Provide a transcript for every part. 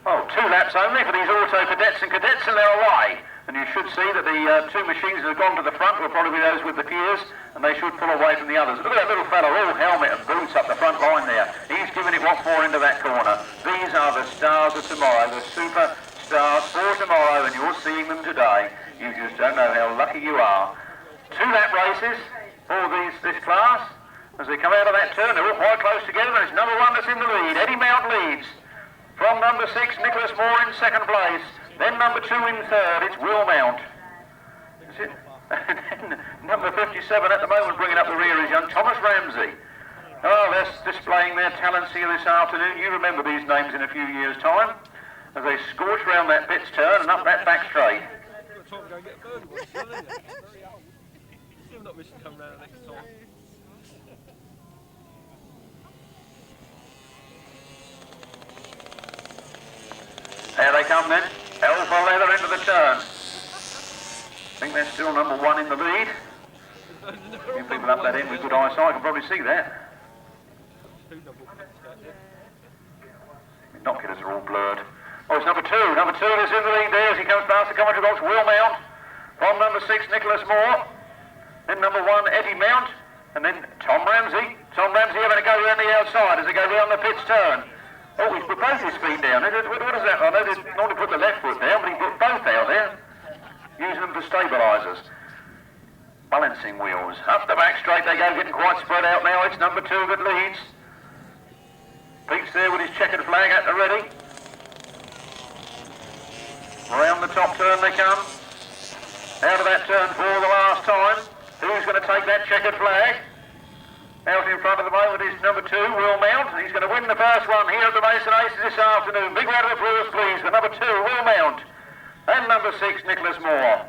Oh, 2 laps only for these auto cadets and cadets, and they're away. And you should see that the 2 machines that have gone to the front will probably be those with the gears, and they should pull away from the others. Look at that little fella, all helmet and boots up the front line there. He's giving it what for into that corner. These are the stars of tomorrow, the super stars for tomorrow, and you're seeing them today. You just don't know how lucky you are. 2 lap races for this class. As they come out of that turn, they're all quite close together, and it's number 1 that's in the lead. Eddie Mount leads. From number 6, Nicholas Moore in 2nd place. Then number 2 in 3rd, it's Will Mount. Is it? And then number 57 at the moment bringing up the rear is young Thomas Rumsey. Oh, they're displaying their talents here this afternoon. You remember these names in a few years' time as they scorch round that pits turn and up that back straight. There they come then, hell for leather into the turn. I think they're still number 1 in the lead. You people up that end with good eyesight can probably see that. Binoculars are all blurred. Oh, it's number 2. Number 2 is in the lead there as he comes past the commentary box. Will Mount. From number 6, Nicholas Moore. Then number 1, Eddie Mount. And then Tom Rumsey. Tom Rumsey having to go around the outside as they go round the pits turn. Oh, he's put both his feet down. What is that? I know they normally put the left foot down, but he put both out there, using them for stabilisers. Balancing wheels. Up the back straight they go, getting quite spread out now. It's number 2 that leads. Pete's there with his checkered flag at the ready. Around the top turn they come. Out of that turn for the last time. Who's going to take that checkered flag? Out in front of the moment is number 2, Will Mount. He's going to win the first one here at the Maidstone Aces this afternoon. Big round of applause, please, for number 2, Will Mount. And number 6, Nicholas Moore.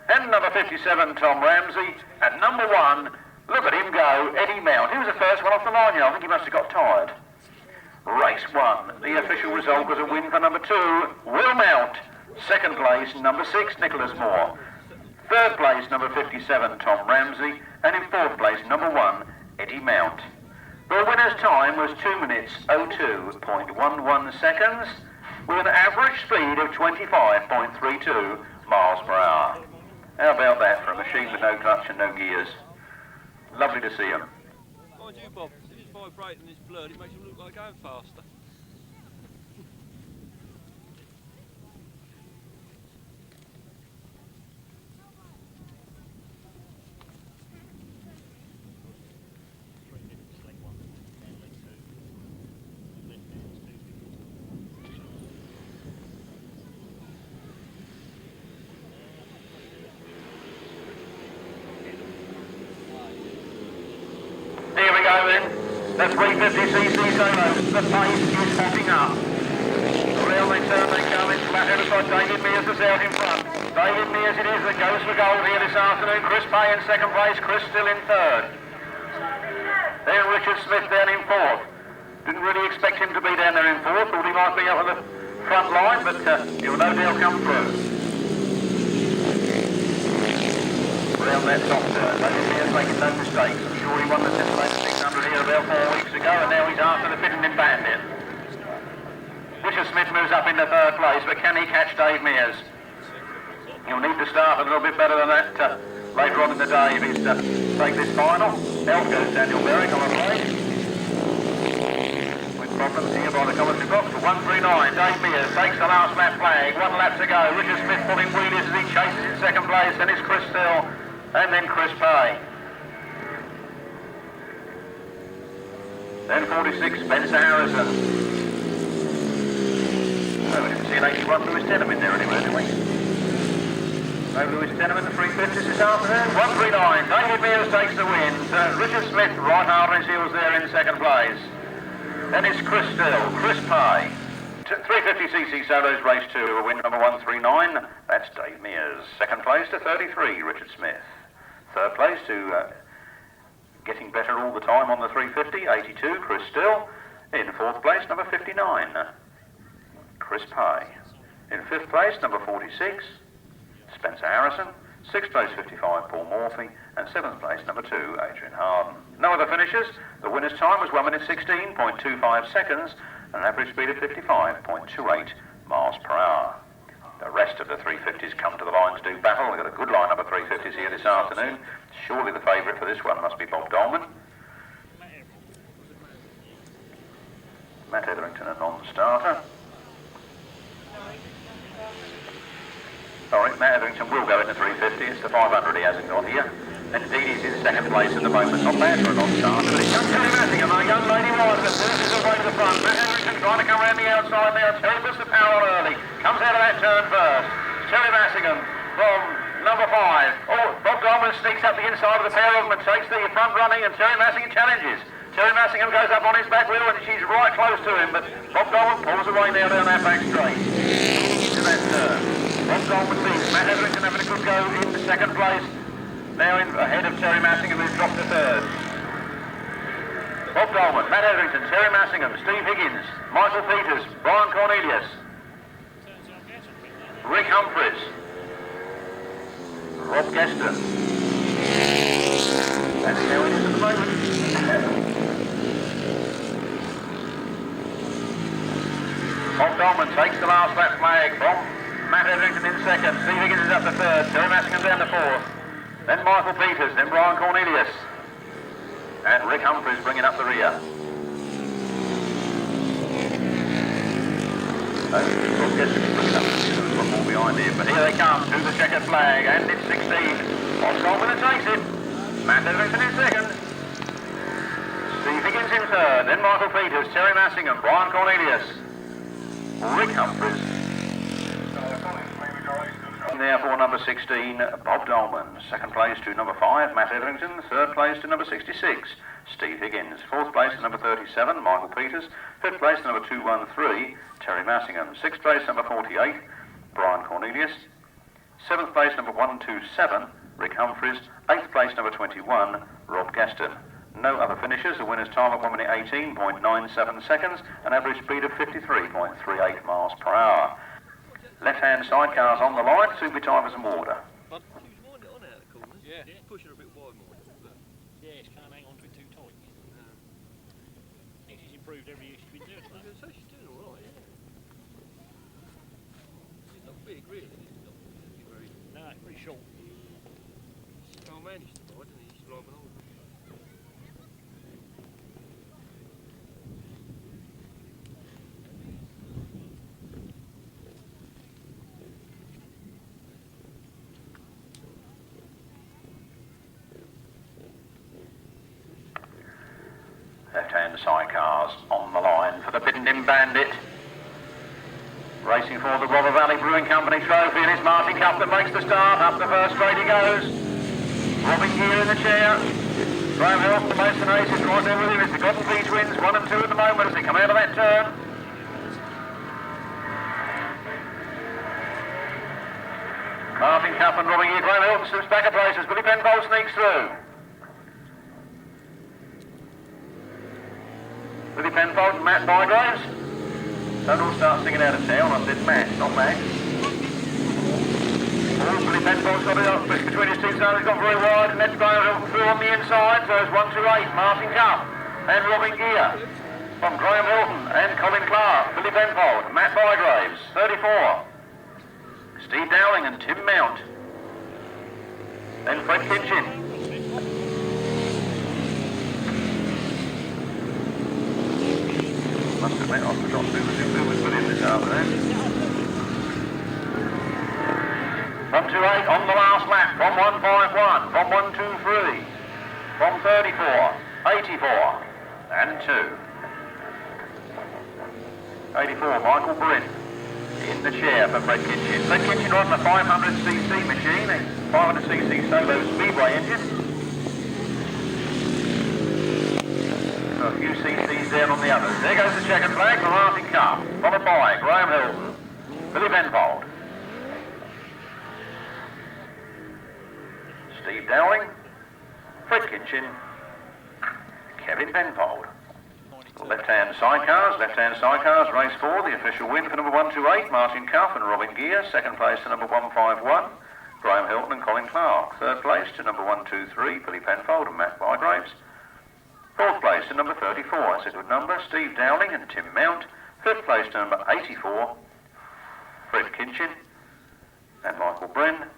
And number 57, Tom Rumsey. And number 1, look at him go, Eddie Mount. He was the first one off the line, I think he must have got tired. Race 1, the official result was a win for number 2, Will Mount. 2nd place, number 6, Nicholas Moore. 3rd place, number 57, Tom Rumsey. And in 4th place, number 1, Eddie Mount. The winner's time was 2 minutes 02.11 seconds with an average speed of 25.32 miles per hour. How about that for a machine with no clutch and no gears? Lovely to see him. Mind you, Bob, if it's vibrating and it's blurred, it makes it look like going faster. The 350cc solos, the pace is hopping up. Around they turn, they come, it's flat out beside David Mears is out in front. David Mears it is that goes for gold here this afternoon. Chris Pay in 2nd place, Chris still in 3rd. Then Richard Smith down in 4th. Didn't really expect him to be down there in 4th, thought he might be up on the front line, but he'll no doubt come through. Around that top turn, David Mears making no mistakes. I'm sure he won the Cincinnati 600 here about 4 weeks ago, and now he's after the Biddenden Bandit. Richard Smith moves up into 3rd place, but can he catch Dave Mears? He'll need to start a little bit better than that later on in the day if he's to take this final. Out goes Daniel Berwick, I'm afraid. With problems here by the commentary box for 139. Dave Mears takes the last lap flag. 1 lap to go. Richard Smith pulling wheelies as he chases in 2nd place. Then it's Chris Still, and then Chris Pay. Then 46, Spencer Harrison. Oh, we didn't see an 81 Lewis Denham in there anyway, did we? No Lewis Denham in the 350s this afternoon. 139, David Mears takes the win. Richard Smith right hard on his heels there in 2nd place. Then it's Chris Still, Chris Pye. 350cc solos race 2, a win number 139. That's Dave Mears. 2nd place to 33, Richard Smith. 3rd place to getting better all the time on the 350, 82, Chris Still. In 4th place, number 59, Chris Pye. In 5th place, number 46, Spencer Harrison. 6th place, 55, Paul Morphy. And 7th place, number 2, Adrian Harden. No other finishes. The winner's time was 1 minute 16.25 seconds and an average speed of 55.28 miles per hour. The rest of the 350s come to the line to do battle. We've got a good lineup of 350s here this afternoon. Surely the favourite for this one must be Bob Dolman. Matt Etherington, a non-starter. Sorry, Matt Etherington will go in the 350. It's the 500 he hasn't got here. And indeed he's in second place at the moment. Not bad for a non-starter, but it's Teri Massingham, our young lady rider that forces her way to the front. Matt Etherington trying to come around the outside now. Teri puts the power on early. Comes out of that turn first. Teri Massingham from number 5. Oh, Bob Dolman sneaks up the inside of the pair of them and takes the front running, and Teri Massingham challenges. Teri Massingham goes up on his back wheel and she's right close to him, but Bob Dolman pulls away now down that back straight. Into that turn. Bob Dolman beats Matt Etherington having a good go in second place. Now ahead of Teri Massingham, who's dropped to third. Bob Dolman, Matt Etherington, Teri Massingham, Steve Higgins, Michael Peters, Brian Cornelius, Rick Humphries, Rob Gaston. That's how it is at the moment. Bob Dolman takes the last lap flag from Matt Etherington in second. Steve Higgins is up to third. Teri Massingham down to fourth. Then Michael Peters, then Brian Cornelius. And Rick Humphries bringing up the rear. Rob Gaston is bringing up the rear. There's one more behind him. But here they come to the checkered flag. And it's 16. Bob Dolman takes it. Matt Etherington in second. Steve Higgins in third. Then Michael Peters, Teri Massingham, Brian Cornelius, Rick Humphries. There for number 16, Bob Dolman. Second place to number 5, Matt Etherington. Third place to number 66, Steve Higgins. Fourth place to number 37, Michael Peters. Fifth place to number 213, Teri Massingham. Sixth place number 48, Brian Cornelius. Seventh place number 127, Rick Humphries. Eighth place number 21, Rob Gaston. No other finishers. The winner's time of 1 minute 18.97 seconds, an average speed of 53.38 miles per hour. Left-hand sidecars on the line, super timers and water. She was winding it on out of the corners. Yeah. Pushing her a bit wide more. Yeah, she can't hang on to it too tight. I think she's improved every year she's been doing it. I was going to say she's doing all right, yeah. She's not big, really. She's not very... No, it's pretty short. She's well managed to ride, isn't she? She's like an old... Left-hand sidecars on the line for the Biddenden Bandit. Racing for the Rother Valley Brewing Company trophy, and it's Martyn that makes the start. Up the first straight he goes. Robbing gear in the chair. Graham Hill, the Maidstone Aces right there with him. It's the Godden twins, 1 and 2 at the moment as they come out of that turn. Martyn and robbing gear. Graham Hill slips back a place as Billy Penfold sneaks through. Billy Penfold and Matt Bygraves. Don't all start singing out of town. I said Matt, not Matt. Oh, Billy Penfold's got it up between his two sons. He's got very wide, and that's Graham through on the inside. So it's 1, 2, 8. Martyn and robbing gear from Graham Hilton and Colin Clark. Billy Penfold, Matt Bygraves, 34. Steve Dowling and Tim Mount. Then Fred Kinchin. Must admit, I forgot who was put in this afternoon. 128 on the last lap from 151, from 123, from 34, 84, and 2. 84, Michael Bryn in the chair for Fred Kinchin. Fred Kinchin on the 500cc machine, a 500cc solo speedway engine. A few CCs down on the others. There goes the checkered flag for Martyn, followed by Graham Hilton, Billy Penfold, Steve Dowling, Fred Kinchin, Kevin Penfold. Left-hand sidecars, race 4, the official win for number 128, Martyn and Robin Gear. Second place to number 151, Graham Hilton and Colin Clark. Third place to number 123, Billy Penfold and Matt Bygraves. Fourth place to number 34, that's a good number, Steve Dowling and Tim Mount. Fifth place number 84, Fred Kinchin and Michael Bren.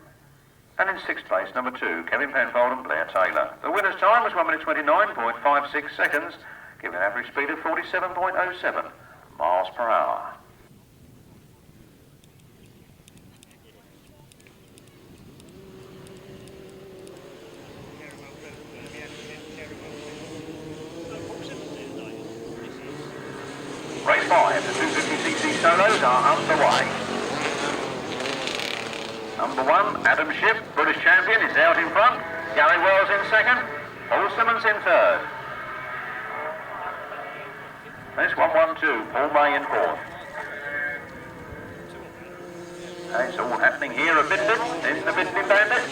And in sixth place, number 2, Kevin Penfold and Blair Taylor. The winner's time was 1 minute 29.56 seconds, giving an average speed of 47.07 miles per hour. Race 5, the 250cc solos are underway. Number 1, Adam Shipp, British champion, is out in front. Gary Wells in second. Paul Simmons in third. That's 1-1-2, Paul May in fourth. It's all happening here at Biddenden, in the Biddenden Bandit.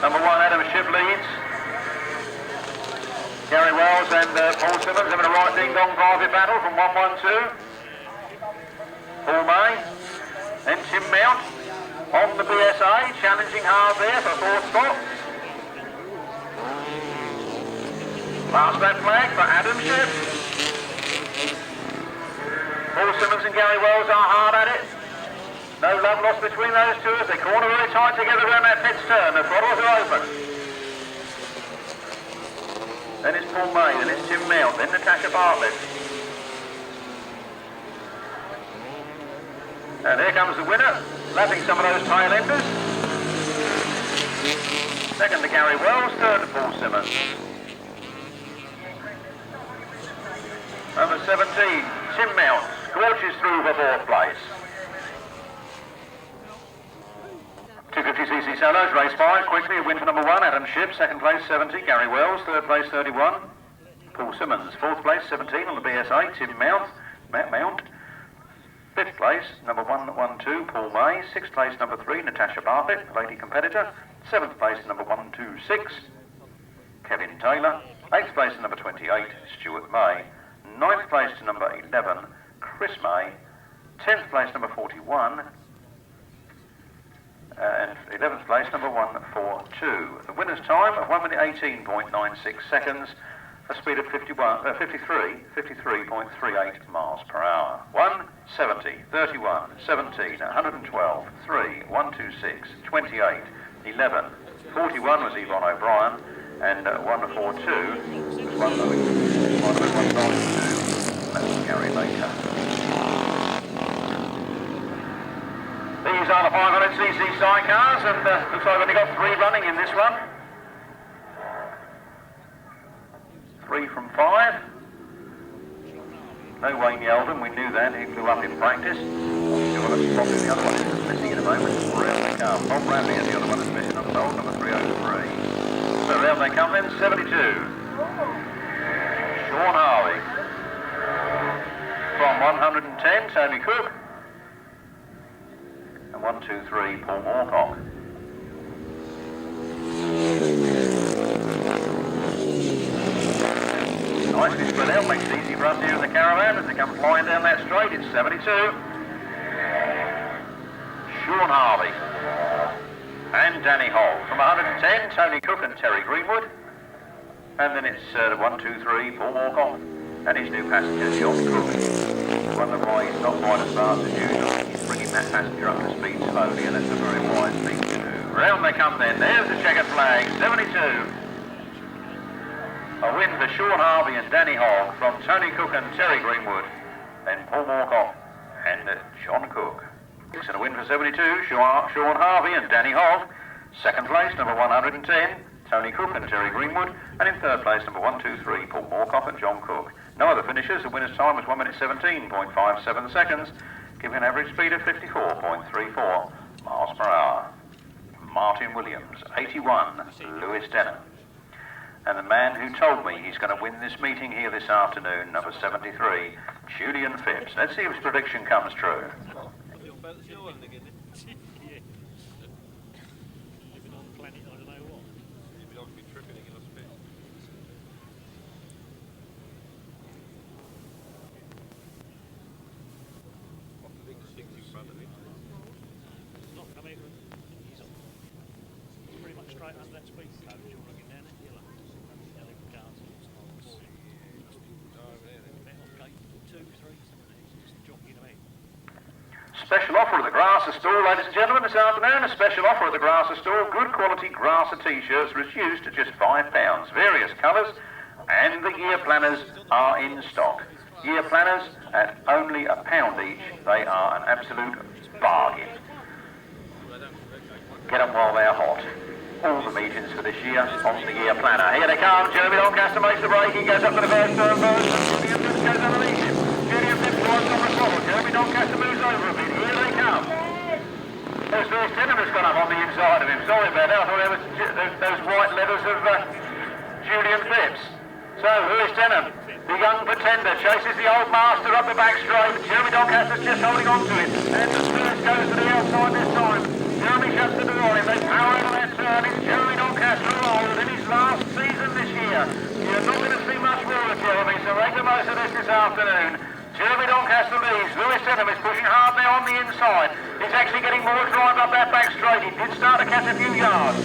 Number 1, Adam Shipp leads. Gary Wells and Paul Simmons having a right ding-dong private battle from 1-1-2. Paul May, then Tim Mount on the BSA, challenging hard there for fourth spot. Last that flag for Adam Shipp. Paul Simmons and Gary Wells are hard at it. No love lost between those two as they corner very tight together around that pit turn. The throttles are open. Then it's Paul May, then it's Tim Mount, then Natasha Bartlett. And here comes the winner, lapping some of those tail enders. Second to Gary Wells, third to Paul Simmons. Number 17, Tim Mount, scorches through for fourth place. 250cc solos, race 5, quickly a win for number 1, Adam Shipp, second place 70, Gary Wells, third place 31, Paul Simmons, fourth place 17 on the BSA, Tim Mount, fifth place number 1-1-2, Paul May, sixth place number 3, Natasha Bartlett, lady competitor, seventh place number 1-2-6, Kevin Taylor, eighth place number 28, Stuart May, ninth place to number 11, Chris May, 10th place number 41, and 11th place, number 142. The winner's time of 1 minute 18.96 seconds, a speed of 53.38 miles per hour. 170, 31, 17, 112, 3, 126, 28, 11, 41 was Yvonne O'Brien, and 142 was 192. That's Gary Laker. These are the 500cc sidecars, and looks like we've only got 3 running in this one. 3 from 5. No Wayne Yeldon, we knew that, he flew up in practice. Still got a spot in the other one, who's missing in a moment. Round they come. Bob Bradley is the other one that's missing, I'm told, number 303. So round they come then, 72. Sean Harvey. From 110, Tony Cook. And 1, 2, 3, Paul Moorcock. Nicely spread out, makes it easy for us here in the caravan as they come flying down that straight. It's 72. Sean Harvey. And Danny Hall. From 110, Tony Cook and Teri Greenwood. And then it's 1, 2, 3, Paul Moorcock. And his new passenger, John Cook. Wonder why he's not quite as fast as usual. He's bringing that passenger up to speed slowly, and that's a very wise thing to do. Round they come then. There's the checkered flag, 72. A win for Sean Harvey and Danny Hogg from Tony Cook and Teri Greenwood, then Paul Moorcock and John Cook. And a win for 72, Sean Harvey and Danny Hogg. Second place, number 110, Tony Cook and Teri Greenwood. And in third place, number 1, 2, 3, Paul Moorcock and John Cook. No other finishers. The winner's time was 1 minute 17.57 seconds, giving an average speed of 54.34 miles per hour. Martyn Williams, 81, Lewis Denham. And the man who told me he's going to win this meeting here this afternoon, number 73, Julian Phipps. Let's see if his prediction comes true. under that speed coach, you're looking down at yellow. Yellow cars. Gate 2, 3, just jockeying them out. Special offer at the Grasser store, ladies and gentlemen, this afternoon. A special offer at the Grasser store. Good quality Grasser t-shirts reduced to just £5. Various colours, and the year planners are in stock. Year planners at only £1 each. They are an absolute bargain. Get them while they're hot. All the meetings for this year on the year planner. Here they come. Jeremy Doncaster makes the break. He goes up to the first turn first. Julian Phipps goes underneath him. Julian Phipps drives on the throttle. Jeremy Doncaster moves over a bit. Here they come. There's Denham has gone up on the inside of him. Sorry about that. I thought there was those white leathers of Julian Phipps. So, who is Denham? The young pretender chases the old master up the back straight. Jeremy Doncaster's just holding on to it. And the first goes to the outside this time. Jeremy shuts the door on him. They power over that turn. It's Jeremy Doncaster alone in his last season this year. You're not going to see much more of Jeremy, so make the most of this afternoon. Jeremy Doncaster leads. Lewis Denham is pushing hard now on the inside. He's actually getting more drive up that back straight. He did start to catch a few yards.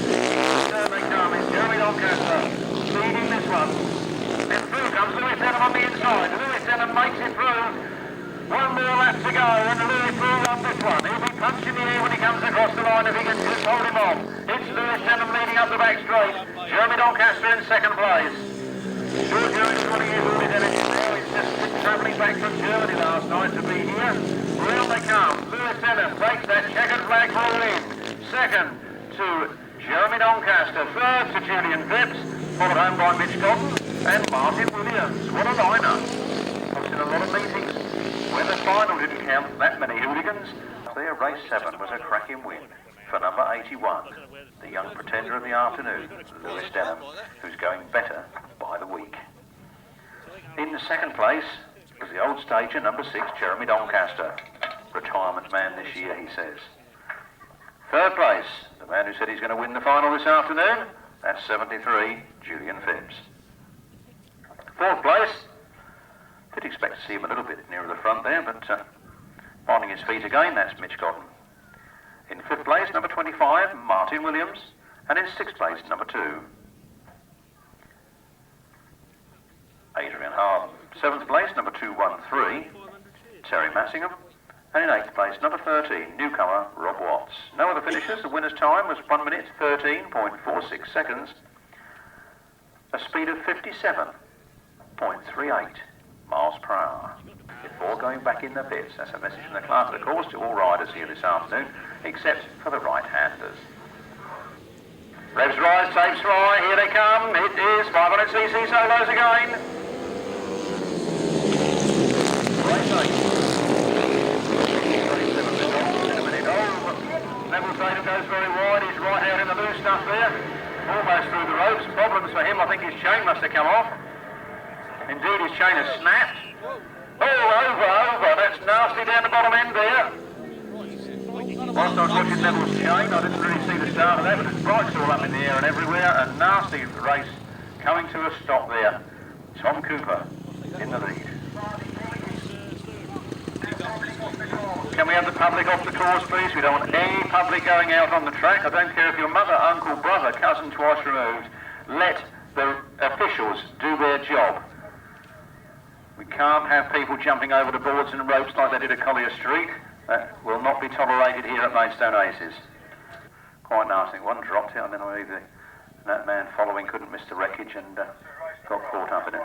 There they come. It's Jeremy Doncaster leading this one. Then through comes Lewis Denham on the inside. Lewis Denham makes it through. One more lap to go, and Lewis will run this one. He'll be punching the air when he comes across the line if he can just hold him off. It's Lewis Denham leading up the back straight. Jeremy Doncaster in second place. Sturgeon, 20 years old, is now. He's just been travelling back from Germany last night to be here. Round they come. Lewis Denham takes that checkered flag for a win. Second to Jeremy Doncaster. Third to Julian Phipps. Followed home by Mitch, Godden and Martyn Williams. What a lineup. I've seen a lot of meetings where the final didn't count that many hooligans. Their race 7 was a cracking win for number 81, the young pretender of the afternoon, Lewis Denham, who's going better by the week. In the second place was the old stager, number 6, Jeremy Doncaster. Retirement man this year, he says. Third place, the man who said he's going to win the final this afternoon, that's 73, Julian Phipps. Fourth place, did expect to see him a little bit nearer the front there, but finding his feet again, that's Mitch Godden. In fifth place, number 25, Martyn Williams, and in sixth place, number 2, Adrian Harden. Seventh place, number 213, Teri Massingham, and in eighth place, number 13, newcomer Rob Watts. No other finishers. The winner's time was 1 minute 13.46 seconds, a speed of 57.38 miles per hour. Before going back in the pits, that's a message from the clerk of the course to all riders here this afternoon, except for the right-handers. Revs rise, tapes fly, here they come. It is 500cc solos again. Race 8. Neville Tatum goes very wide, he's right out in the loose stuff there, almost through the ropes. Problems for him, I think his chain must have come off. Indeed, his chain has snapped. Oh, over, that's nasty down the bottom end there. Whilst I was watching Neville's chain, I didn't really see the start of that, but his bike's all up in the air and everywhere. A nasty race coming to a stop there. Tom Cooper in the lead. Can we have the public off the course, please? We don't want any public going out on the track. I don't care if you're mother, uncle, brother, cousin, twice removed. Let the officials do their job. We can't have people jumping over the boards and ropes like they did at Collier Street. That will not be tolerated here at Maidstone Aces. Quite nasty. One dropped it, and then that man following couldn't miss the wreckage and got caught up in it.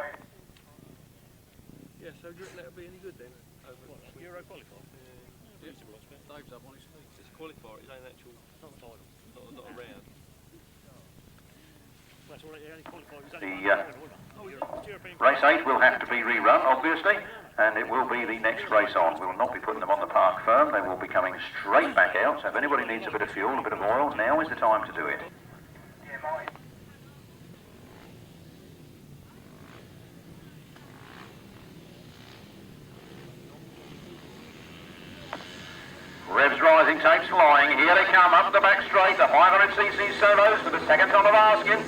Yeah, so do you reckon that'll be any good then? Euro qualifier? Yeah. Dave's up on his feet. It's a qualifier, it's an actual... Not the title. Not a round. Well, that's all right, only qualifier. Race 8 will have to be rerun, obviously, and it will be the next race on. We will not be putting them on the park firm. They will be coming straight back out. So if anybody needs a bit of fuel, a bit of oil, now is the time to do it. Revs rising, tapes flying. Here they come up the back straight. The 500cc solos for the second time of asking.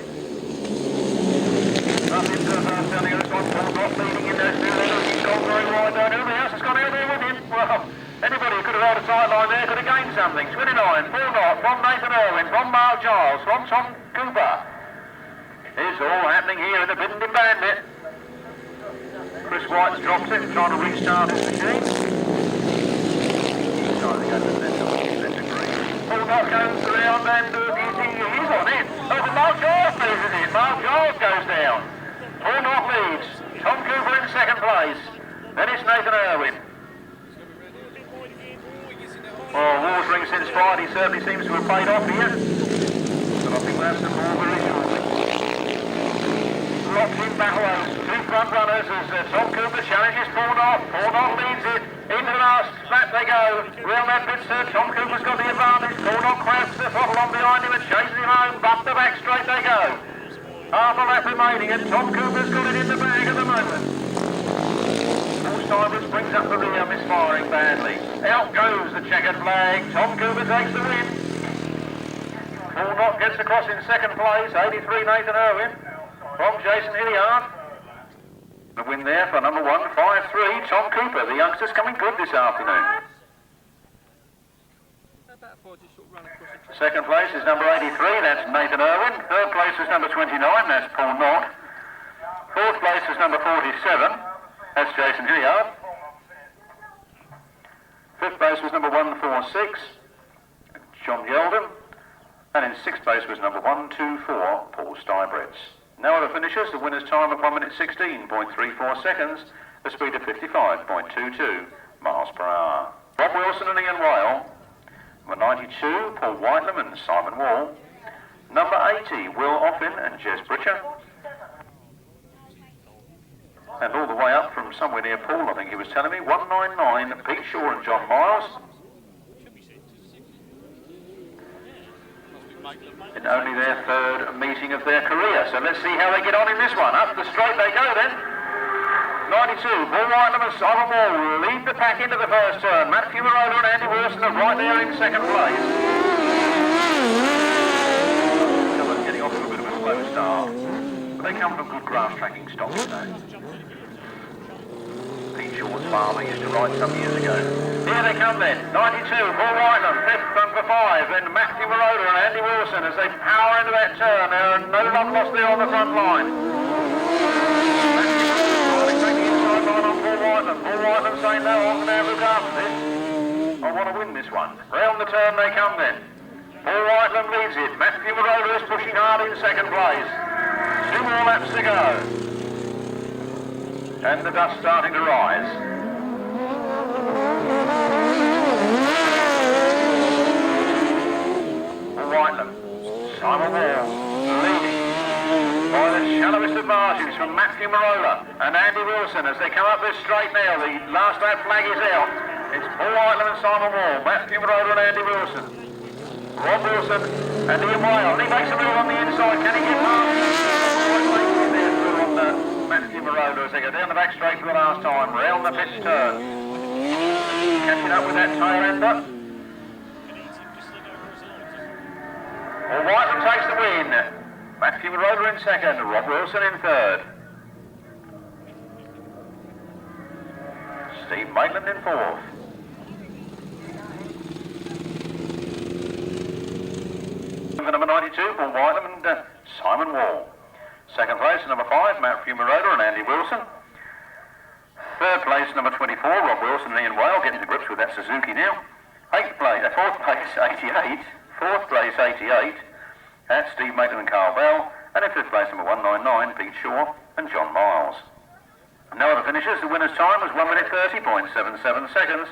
Up into the first turning of this one. Paul Ross leading in those two leaders. He's gone very wide down. Everybody else has gone out there with him. Well, anybody who could have held a tight line there could have gained something. 29, 4 knot from Nathan Irwin, from Mark Giles, from Tom Cooper. It's all happening here in the Biddenden Bandit. Chris White's dropped it, trying to restart his machine. Paul Knott goes around and he's on it. Oh, but Mark Giles loses it. Mark Giles goes down. Paul Knott leads. Tom Cooper in second place. Then it's Nathan Irwin. Well, Watering's inspired. He certainly seems to have paid off here. But I think we'll have some more very shortly. Locked in battle, two front runners as Tom Cooper challenges Paul Knott. Paul Knott leads it. Into the last lap they go. Real that bit, sir. Tom Cooper's got the advantage. Paul Knott crowds the throttle on behind him and chases him home. Back to back straight they go. Half a lap remaining and Tom Cooper's got it in the bag at the moment. Cyrus brings up the rear, misfiring badly. Out goes the checkered flag. Tom Cooper takes the win. Paul Knott gets across in second place. 83 Nathan Irwin from Jason Hilliard. The win there for number 153 Tom Cooper. The youngster's coming good this afternoon. Second place is number 83. That's Nathan Irwin. Third place is number 29. That's Paul Knott. Fourth place is number 47. That's Jason Hilliard. Fifth place was number 146, John Yeldon. And in sixth place was number 124, Paul Steinbretts. Now are the finishers. The winner's time of 1 minute 16.34 seconds, a speed of 55.22 miles per hour. Bob Wilson and Ian Whale. Number 92, Paul Whitelam and Simon Wall. Number 80, Will Offen and Jez Britcher. And all the way up from somewhere near Paul, I think he was telling me, 199, Pete Shaw and John Miles. In only their third meeting of their career. So let's see how they get on in this one. Up the straight they go then. 92, Paul Whitelam and Simon Wall lead the pack into the first turn. Matt Fumarola and Andy Wilson are right there in second place. Getting off to a bit of a slow start. But they come from good grass tracking stock, you know. Pete Shaw's father used to ride some years ago. Here they come then. 92, Paul Whitelam, fifth from for 5. Then Matt Fumarola and Andy Wilson as they power into that turn. There are no love lost there on the front line. Paul Whitelam saying, no, I'm going to have a look after this. I want to win this one. Round the turn they come then. Paul Whitelam leads it. Matt Fumarola is pushing hard in second place. 2 more laps to go. And the dust starting to rise. Paul Whitelam, Simon Wall, leading by the shallowest of margins from Matt Fumarola and Andy Wilson as they come up this straight now. The last lap flag is out. It's Paul Whitelam and Simon Wall, Matt Fumarola and Andy Wilson. Rob Wilson and Ian Whale. He makes a move on the inside. Can he get past? Matt Fumarola as they go down the back straight for the last time. Round the pitch turn. Catching up with that tail ender. Paul Whitelam takes the win. Matt Fumarola in second, Rob Wilson in third. Steve Maitland in fourth. For number 92, Paul Whitelam and Simon Wall. Second place, number 5, Matt Fumarola and Andy Wilson. Third place, number 24, Rob Wilson and Ian Whale, getting to grips with that Suzuki now. Fourth place, 88. Fourth place, 88. That's Steve Maitland and Carl Bell. And in fifth place, number 199, Pete Shaw and John Miles. No other finishers. The winner's time was 1 minute 30.77 seconds,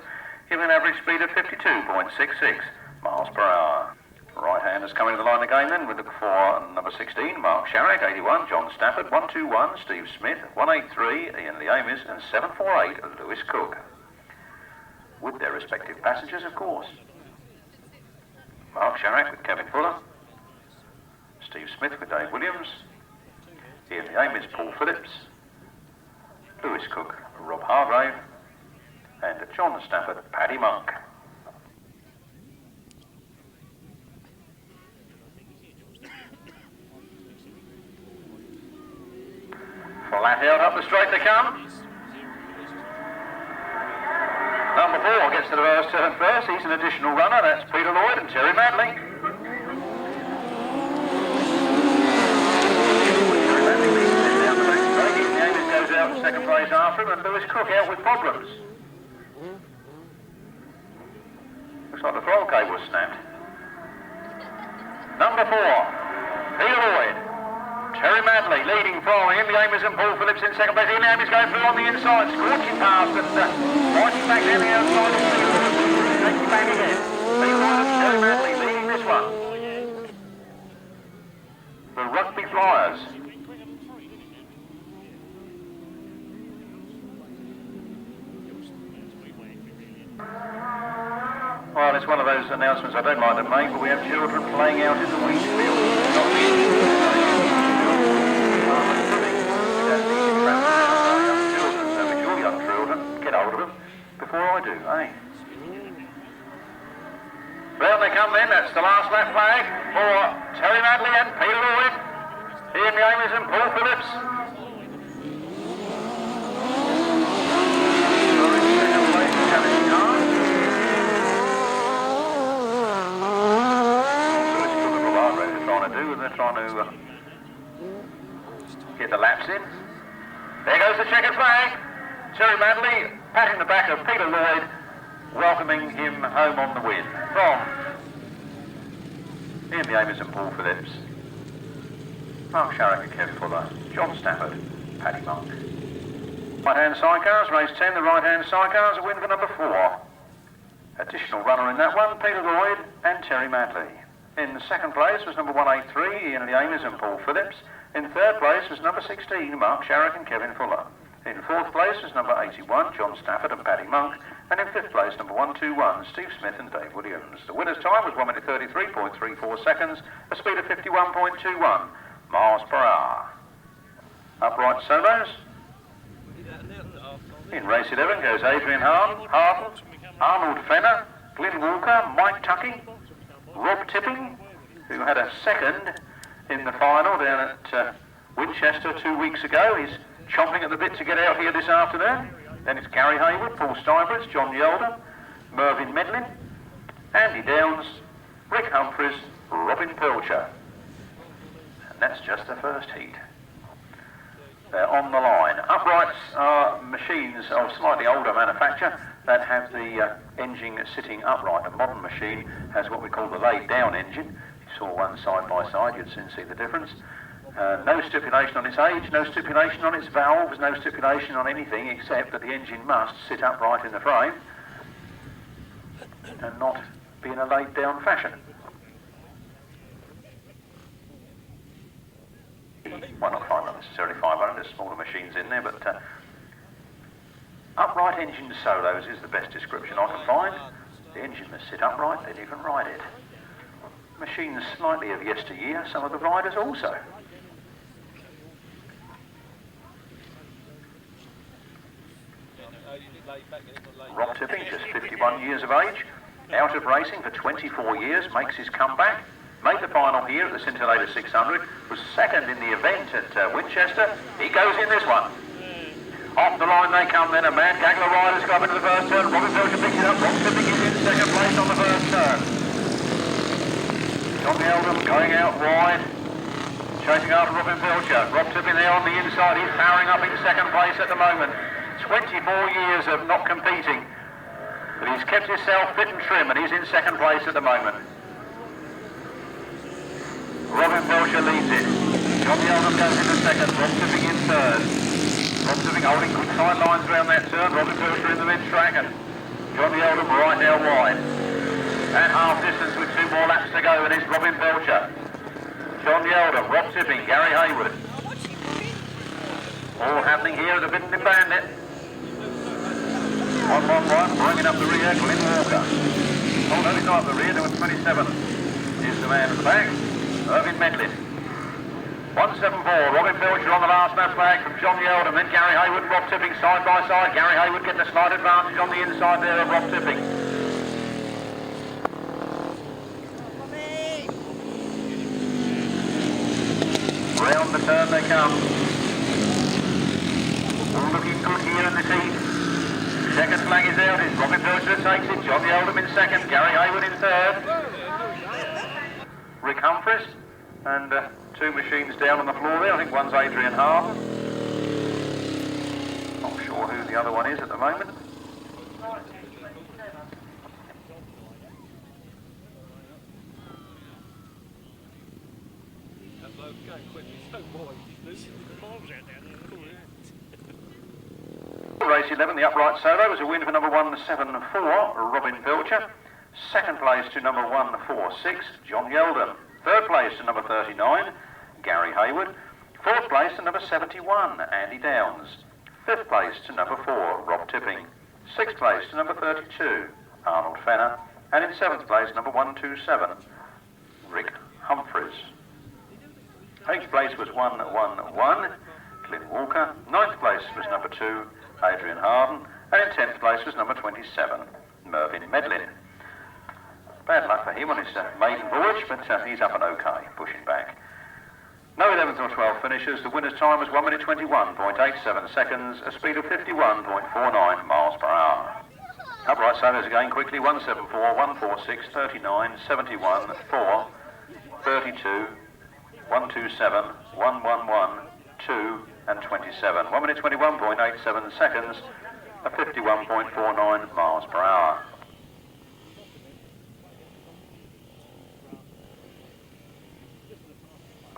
giving an average speed of 52.66 miles per hour. Right-handers coming to the line again then with the for number 16, Mark Sharrock, 81, John Stafford, 121, Steve Smith, 183, Ian Leamis, and 748, Lewis Cook. With their respective passengers, of course. Mark Sharrock with Kevin Fuller, Steve Smith with Dave Williams, Ian Leamis, Paul Phipps, Lewis Cook, Rob Hargrave, and John Stafford, Paddy Monk. Flat out up the straight they come. number 4 gets to the first turn first. He's an additional runner. That's Peter Lloyd and Terry Madley. Terry Madley leads it down the back straight. Ethan Ames goes out in second place after him, and Lewis Cook out with problems. Looks like the throttle cable was snapped. Number 4, Peter Lloyd. Terry Madley leading from him. The Ames and Paul Phipps in second place. Ian Ames going through on the inside, scorching past and fighting back down the outside. Taking back again. Peter Lloyd and Terry Madley leading this one. The Rugby Flyers. Well, it's one of those announcements I don't like to make, but we have children playing out in the wheat field. Young children, get hold of them before I do, eh? Round they come then, that's the last lap flag for Terry Madley and Peter Lloyd. Ian Ames and Paul Phipps. They're trying to get the laps in. There goes the checkered flag. Terry Madley patting the back of Peter Lloyd, welcoming him home on the win from Ian Ames and Paul Phipps, Mark Sharrock and Kevin Fuller, John Stafford, Paddy Monk. Right-hand sidecars, race 10, the right-hand sidecars, a win for number 4. Additional runner in that one, Peter Lloyd and Terry Madley. In second place was number 183, Ian Ames and Paul Phipps. In third place was number 16, Mark Sharrock and Kevin Fuller. In fourth place was number 81, John Stafford and Paddy Monk. And in fifth place, number 121, Steve Smith and Dave Williams. The winner's time was 1 minute 33.34 seconds, a speed of 51.21 miles per hour. Upright solos. In race 11 goes Adrian Harden, Arnold Fenner, Glenn Walker, Mike Tuckey, Rob Tipping, who had a second in the final down at Winchester 2 weeks ago. He's chomping at the bit to get out here this afternoon. Then it's Gary Hayward, Paul Stuyvesant, John Yelder, Mervyn Medlin, Andy Downs, Rick Humphries, Robin Pilcher. And that's just the first heat. They're on the line. Uprights are machines of slightly older manufacture that have the engine sitting upright. A modern machine has what we call the laid down engine. If you saw one side by side, you'd soon see the difference. No stipulation on its age, no stipulation on its valves, no stipulation on anything except that the engine must sit upright in the frame and not be in a laid down fashion. Well, not find not necessarily 500, there's smaller machines in there, but upright engine solos is the best description I can find. The engine must sit upright, then you can ride it. Machines slightly of yesteryear, some of the riders also. Rob Tipping, just 51 years of age, out of racing for 24 years, makes his comeback. Made the final here at the Scintillator 600, was second in the event at Winchester. He goes in this one. Off the line they come then, a mad gaggle of riders go up into the first turn. Robin Pilcher picks it up, Rob Tipping is in second place on the first turn. John Eldham going out wide, chasing after Robin Pilcher. Rob Tipping there on the inside, he's powering up in second place at the moment. 24 years of not competing, but he's kept himself fit and trim and he's in second place at the moment. Robin Pilcher leads it. John Eldham goes into second, Rob Tipping in third. Rob Tipping holding good side lines around that turn, Robin Pilcher in the mid-track and John Eldham right now wide. At half distance with 2 more laps to go and it's Robin Pilcher. John Eldham, Rob Tipping, Gary Hayward. All happening here at the Biddenden Bandit. 111, bringing up the rear, Glenn Walker. Oh no, he's not up the rear, number 27 is the man at the back, Mervyn Medlin. 174, Robin Pilcher on the last lap flag from John Eldham, then Gary Hayward and Rob Tipping side by side. Gary Hayward getting a slight advantage on the inside there of Rob Tipping. Round the turn they come. All looking good here in this heat. Second flag is out. It's Robin Pilcher takes it. John Oldham in second. Gary Hayward in third. Rick Humphries. And two machines down on the floor there. I think one's Adrian Harden. Not sure who the other one is at the moment. Race 11, the upright solo, was a win for number 174, Robin Pilcher. Second place to number 146, John Yeldon. Third place to number 39, Gary Hayward. Fourth place to number 71, Andy Downs. Fifth place to number 4, Rob Tipping. Sixth place to number 32, Arnold Fenner. And in seventh place, number 127, Rick Humphries. Eighth place was 111, Clint Walker. Ninth place was number 2, Adrian Harden. And in 10th place was number 27, Mervyn Medlin. Bad luck for him on his maiden voyage, but he's up and okay, pushing back. No 11th or 12th finishers. The winner's time was 1 minute 21.87 seconds, a speed of 51.49 miles per hour. Upright sailors again quickly, 174, 146, 39, 71, 4, 32, 127, 111, 2 and 27. 1 minute 21.87 seconds, a 51.49 miles per hour.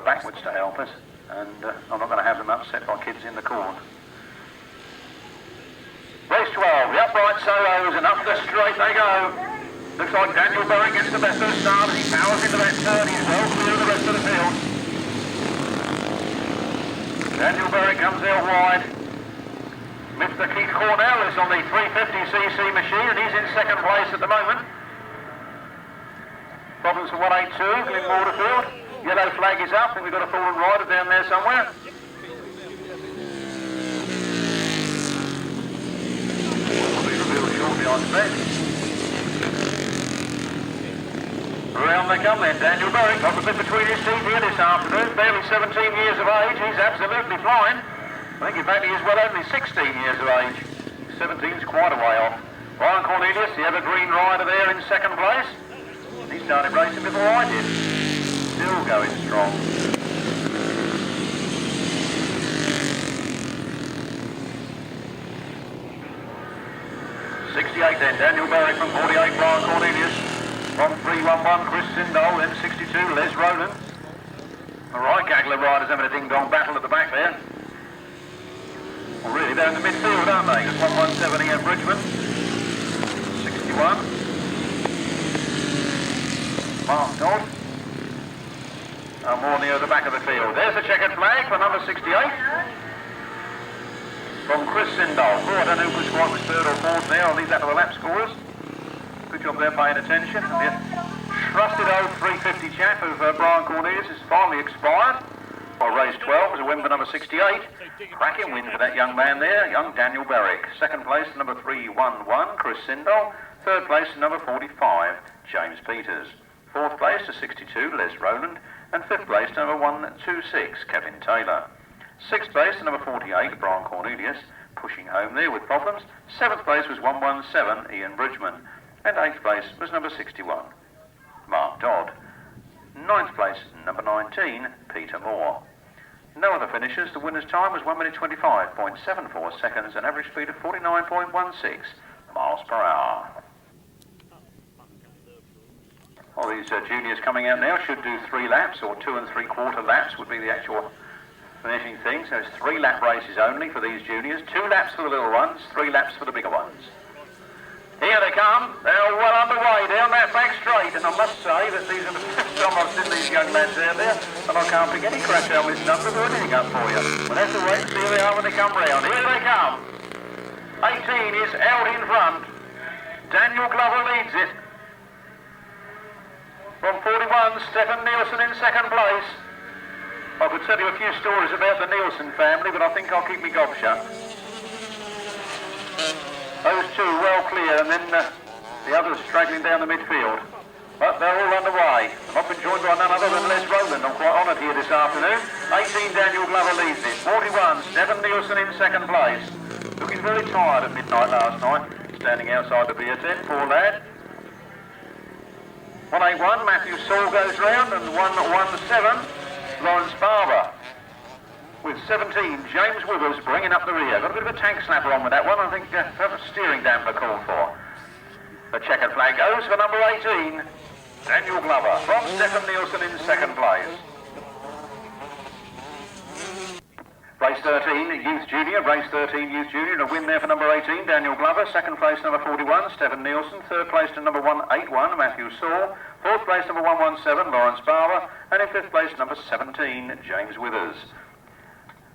Backwards to help us, and I'm not going to have them upset by kids in the corn. Race 12, the upright solos, and up the straight they go. Looks like Daniel Berwick gets the best of the start, and he powers into that turn. He's well clear of the rest of the field. Daniel Berwick comes out wide. Mr. Keith Cornell is on the 350cc machine, and he's in second place at the moment. Problems for 182, Glyn Waterfield. Yellow flag is up, and we've got a fallen rider down there somewhere. Will be revealed shortly, I expect. Around they come then. Daniel Berwick got the bit between his teeth here this afternoon. Barely 17 years of age. He's absolutely flying. I think in fact he is well only 16 years of age. 17's quite a way off. Brian Cornelius, the evergreen rider there in second place. He started racing before I did. Still going strong. 68 then, Daniel Berwick from 48, Brian Cornelius. From 311, Chris Sindall, then 62, Les Ronan. The right Gagler riders having a ding-dong battle at the back there. Well, really, they're in the midfield, aren't they? There's 117 Ian Bridgman. 61. Mark Dodd. More near the back of the field. There's the checkered flag for number 68. From Chris Sindall. Oh, I don't know who was third or fourth there. I'll leave that to the lap scorers. Good job there paying attention. The trusted old 350 chap of Brian Cornelius has finally expired. Well, race 12 was a win for number 68. Cracking win for that young man there, young Daniel Berwick. Second place, number 311, Chris Sindall. Third place, number 45, James Peters. Fourth place to 62, Les Roland. And fifth place to number 126, Kevin Taylor. Sixth place to number 48, Brian Cornelius, pushing home there with problems. Seventh place was 117, Ian Bridgman. And eighth place was number 61, Mark Dodd. Ninth place, number 19, Peter Moore. No other finishers. The winner's time was 1 minute 25.74 seconds, an average speed of 49.16 miles per hour. Well, these juniors coming out now should do 3 laps, or 2 3/4 laps would be the actual finishing thing. So it's 3 lap races only for these juniors. 2 laps for the little ones, 3 laps for the bigger ones. Here they come. They're well underway down that back straight, and I must say that these are the first time I've seen these young lads out there, and I can't pick any crash helmets numbers or anything up for you. We'll have to wait and see who they are when they come round. Here they come. 18 is out in front. Daniel Glover leads it. From 41, Stephen Nielsen in second place. I could tell you a few stories about the Nielsen family, but I think I'll keep my gob shut. Those two well clear, and then the others straggling down the midfield. But they're all underway. I've been joined by none other than Les Rowland. I'm quite honoured here this afternoon. 18, Daniel Glover leads it. 41, Stephen Nielsen in second place. Looking very tired at midnight last night, standing outside the beer tent, poor lad. 181, Matthew Saul goes round, and 117, Lawrence Barber. With 17, James Withers bringing up the rear. Got a bit of a tank slapper on with that one. I think a steering damper called for. The checkered flag goes for number 18, Daniel Glover, from Stephen Nielsen in second place. Race 13, Youth Junior, race 13, Youth Junior, and a win there for number 18, Daniel Glover. Second place, number 41, Stephen Nielsen. Third place to number 181, Matthew Saul. Fourth place, number 117, Lawrence Barber. And in fifth place, number 17, James Withers.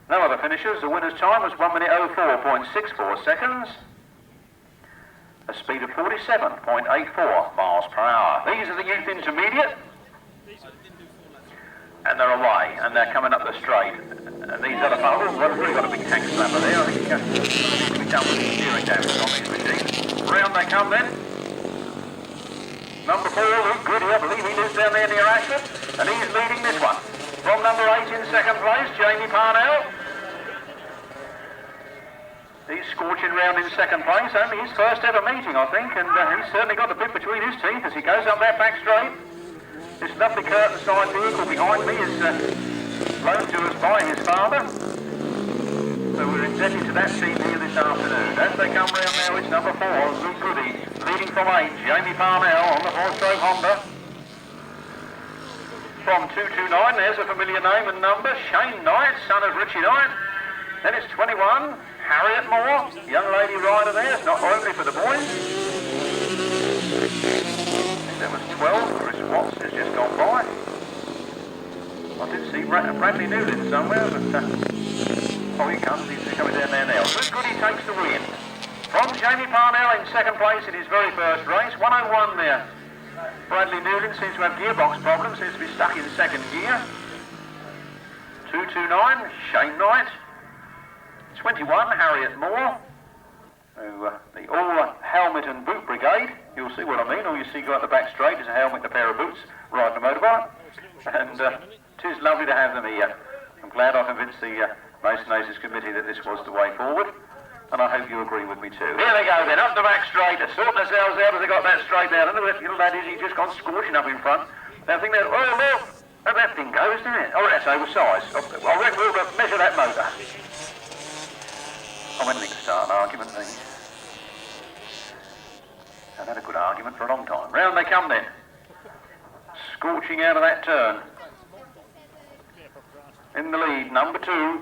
No other finishers. The winner's time was 1 minute 04.64 seconds. A speed of 47.84 miles per hour. These are the Youth Intermediate. And they're away, and they're coming up the straight. And these other fellows, we've really got a big tank slapper there. I think it needs to be done with the steering dampers on these machines. Round they come then. Number 4, Luke Goody, I believe he lives down there near Ashford. And he's leading this one. From number 8 in second place, Jamie Parnell. He's scorching round in second place, only his first ever meeting, I think, and he's certainly got the bit between his teeth as he goes up that back straight. This lovely curtain side vehicle behind me is loaned to us by his father, so we're indebted to that team here this afternoon. As they come round now, it's number 4, Luke Goody, leading from 8, Jamie Parnell on the 4-stroke Honda. From 229, there's a familiar name and number, Shane Knight, son of Richie Knight. Then it's 21, Harriet Moore, young lady rider there, it's not only for the boys. I think there was 12, Chris Watts has just gone by. I did see Bradley Newland somewhere, but oh, he comes, he's coming down there now. Luke Goody takes the win. From Jamie Parnell in second place in his very first race, 101 there. Bradley Newland seems to have gearbox problems, seems to be stuck in second gear. 229, Shane Knight. 21, Harriet Moore. The all-helmet and boot brigade. You'll see what I mean. All you see go up the back straight is a helmet and a pair of boots riding a motorbike. And it is lovely to have them here. I'm glad I convinced the Maidstone Aces committee that this was the way forward. And I hope you agree with me too. Here they go then, up the back straight. They're sorting themselves out as they got that straight there. I don't know where little lad is, he's just gone scorching up in front. I think they're, oh look, that thing goes, doesn't it? Oh, that's oversized. I reckon we'll measure that motor. I went to start an argument thing. I've had a good argument for a long time. Round they come then. Scorching out of that turn. In the lead, number 2,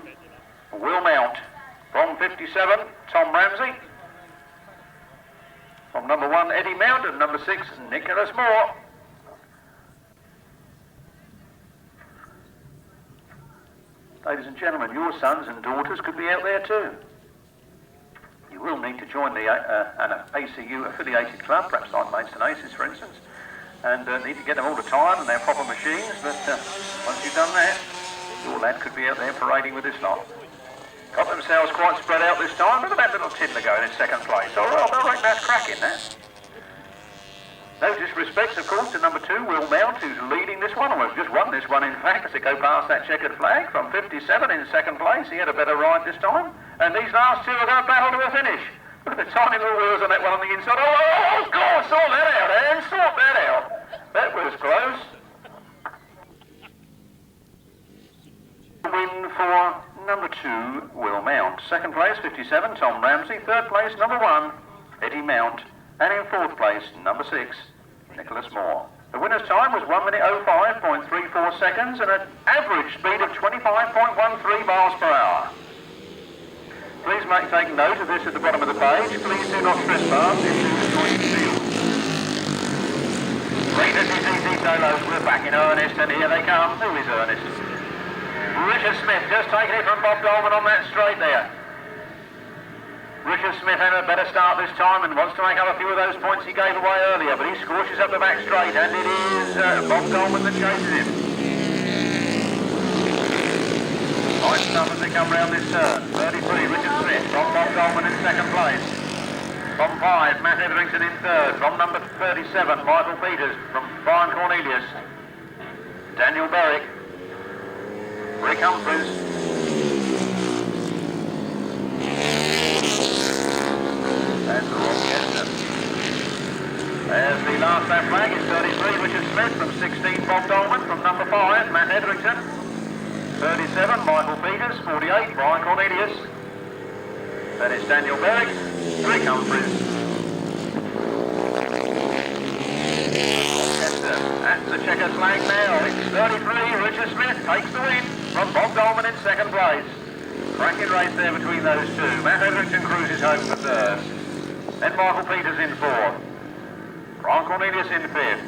Will Mount. From 57, Tom Ramsey. From number 1, Eddie Mount, and number 6, Nicholas Moore. Ladies and gentlemen, your sons and daughters could be out there too. You will need to join an ACU affiliated club, perhaps like Maidstone Aces for instance, and need to get them all the time and their proper machines, but once you've done that, your lad could be out there parading with this lot. Got themselves quite spread out this time. Look at that little Tiddler going in second place. Oh, well, I reckon that's cracking, that. No disrespect, of course, to number 2, Will Mount, who's leading this one, or has just won this one, in fact, as they go past that checkered flag. From 57 in second place, he had a better ride this time. And these last 2 are going to battle to a finish. Look at the tiny little wheels on that one on the inside. Oh, God, sort that out, Anne, sort that out. That was close. Win for number 2, Will Mount. Second place, 57, Tom Ramsey. Third place, number 1, Eddie Mount. And in fourth place, number 6, Nicholas Moore. The winner's time was 1 minute 05.34 seconds and an average speed of 25.13 miles per hour. Please take note of this at the bottom of the page. Please do not trespass into the joint field. Great SEC solos, we're back in earnest, and here they come. Who is Ernest? Richard Smith, just taking it from Bob Dolman on that straight there. Richard Smith had a better start this time and wants to make up a few of those points he gave away earlier, but he scorches up the back straight, and it is Bob Dolman that chases him. Nice stuff as they come round this turn. 33, Richard Smith from Bob Dolman in second place. From 5, Matt Etherington in third. From number 37, Michael Peters. From Brian Cornelius, Daniel Berwick, Rick Humphries. Godden. As the last lap flag is 33, Richard Smith. From 16, Bob Dolman. From number 5, Matt Etherington. 37, Michael Peters. 48, Brian Cornelius. Then it's Daniel Berwick. 3 Humphries. That's the checkered flag now. It's 33, Richard Smith takes the win from Bob Dolman in second place. Cracking race there between those two. Matt Etherington cruises home for third. Then Michael Peters in fourth. Brian Cornelius in fifth.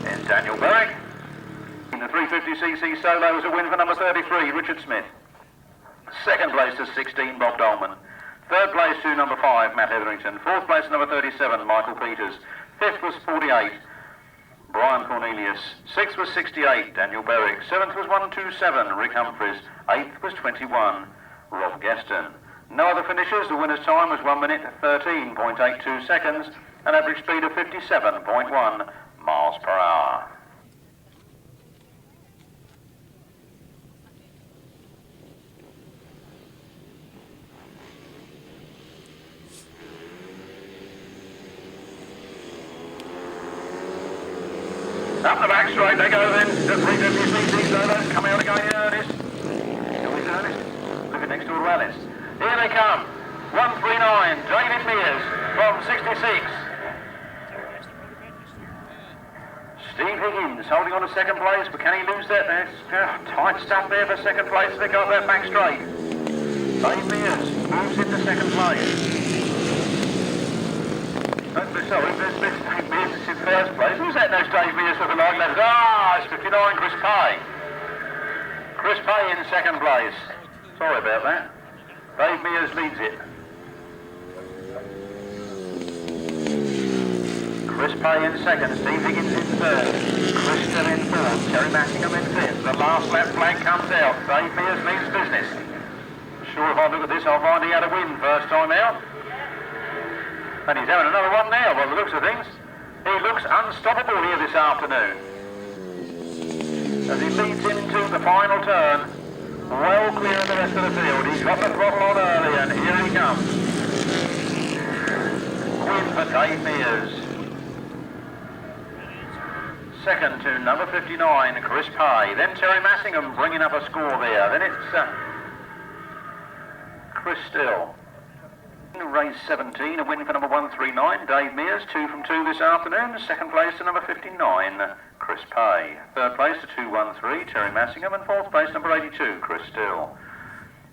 There's Daniel Berwick. In the 350cc solo was a win for number 33, Richard Smith. Second place to 16, Bob Dolman. Third place to number 5, Matt Etherington. Fourth place to number 37, Michael Peters. Fifth was 48, Brian Cornelius. Sixth was 68, Daniel Berwick. Seventh was 127, Rick Humphries. Eighth was 21, Rob Gaston. No other finishers. The winner's time was 1 minute 13.82 seconds, an average speed of 57.1 miles per hour. Up the back straight they go then. The 350cc solos come out again in earnest. Always earnest. Looking next door to Alice. Here they come. 139, David Mears from 66. Steve Higgins holding on to second place, but can he lose that? That's tight stuff there for second place. They got that back straight. Dave Mears moves into second place. Sorry, there's Dave Mears is in first place. Who's that knows Dave Mears looking like that? Ah, it's 59, Chris Pay. Chris Pay in second place. Sorry about that. Dave Mears leads it. Chris Pay in second, Steve Higgins in third, Chris still in fourth, Teri Massingham in fifth. The last lap flag comes out. Dave Mears means business. Sure, if I look at this, I'll find he had a win first time out. And he's having another one now by the looks of things. He looks unstoppable here this afternoon. As he leads into the final turn, well clear of the rest of the field. He's got the throttle on early and here he comes. Win for Dave Mears. Second to number 59, Chris Pye. Then Teri Massingham bringing up a score there. Then it's Chris Still. Race 17, a win for number 139, Dave Mears, 2 from 2 this afternoon. Second place to number 59, Chris Pay. Third place to 213, Teri Massingham, and fourth place number 82, Chris Still.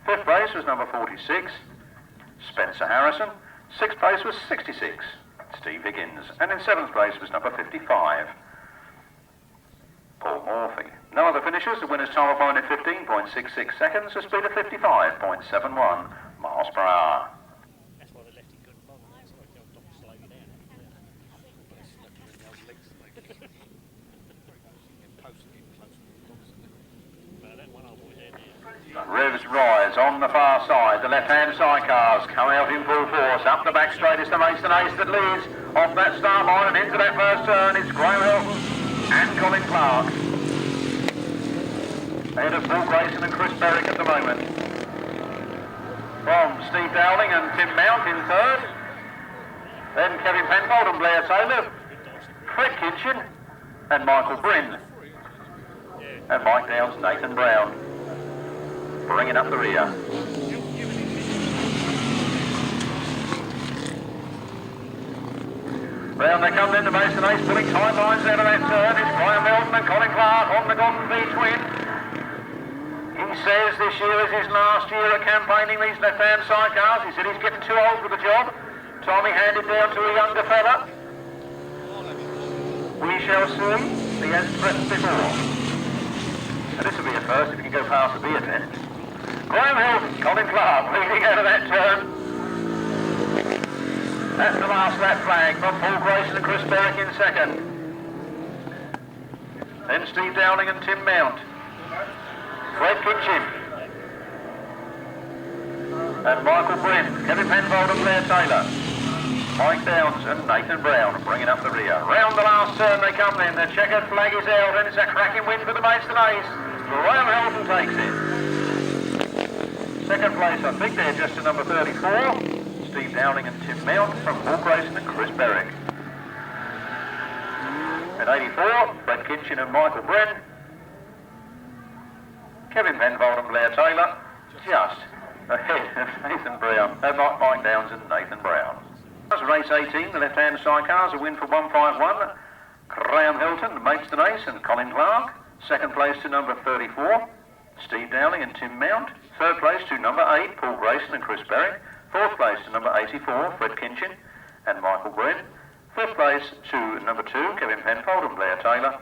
Fifth place was number 46, Spencer Harrison. Sixth place was 66, Steve Higgins. And in seventh place was number 55, Paul Morphy. No other finishers. The winner's time of 1 minute 15.66 seconds, a speed of 55.71 miles per hour. Revs rise on the far side. The left-hand sidecars come out in full force. Up the back straight is the Maidstone Ace that leads off that start line and into that first turn. It's Graham Hilton and Colin Clark. Ahead of Paul Grayson and Chris Berwick at the moment. From Steve Dowling and Tim Mount in third. Then Kevin Penfold and Blair Taylor. Fred Kitchen and Michael Bryn. And Mike Downs, Nathan Brown. Bringing up the rear. Round they come then to Maidstone Ace, pulling time lines out of that turn. It's Graham Hilton and Colin Clark on the Godden B-twin. He says this year is his last year at campaigning these left-hand sidecars. He said he's getting too old for the job. Time he handed down to a younger fella. We shall see. He has threatened before. And this will be a first if he can go past the beer tent. Graham Hilton, Colin Clark leading out of that turn. That's the last lap flag from Paul Grayson and Chris Berwick in second. Then Steve Dowling and Tim Mount. Fred Kitchen. And Michael Bryn, Kevin Penfold and Blair Taylor. Mike Downs and Nathan Brown bringing up the rear. Round the last turn they come then. The checkered flag is out and it's a cracking win for the Maidstone Ace. Graham Hilton takes it. Second place, I think they're just to number 34. Steve Dowling and Tim Mount from Paul Grayson and Chris Berwick. At 84, Brett Kinchin and Michael Bren. Kevin Penfold and Blair Taylor, just ahead of Nathan Brown, Mike Downs and Nathan Brown. Race 18, the left-hand sidecars, a win for 151. Graham Hilton, Maidstone Ace and Colin Clark. Second place to number 34, Steve Dowling and Tim Mount. Third place to number 8, Paul Grayson and Chris Berwick. Fourth place to number 84, Fred Kinchin and Michael Bren. Fifth place to number 2, Kevin Penfold and Blair Taylor.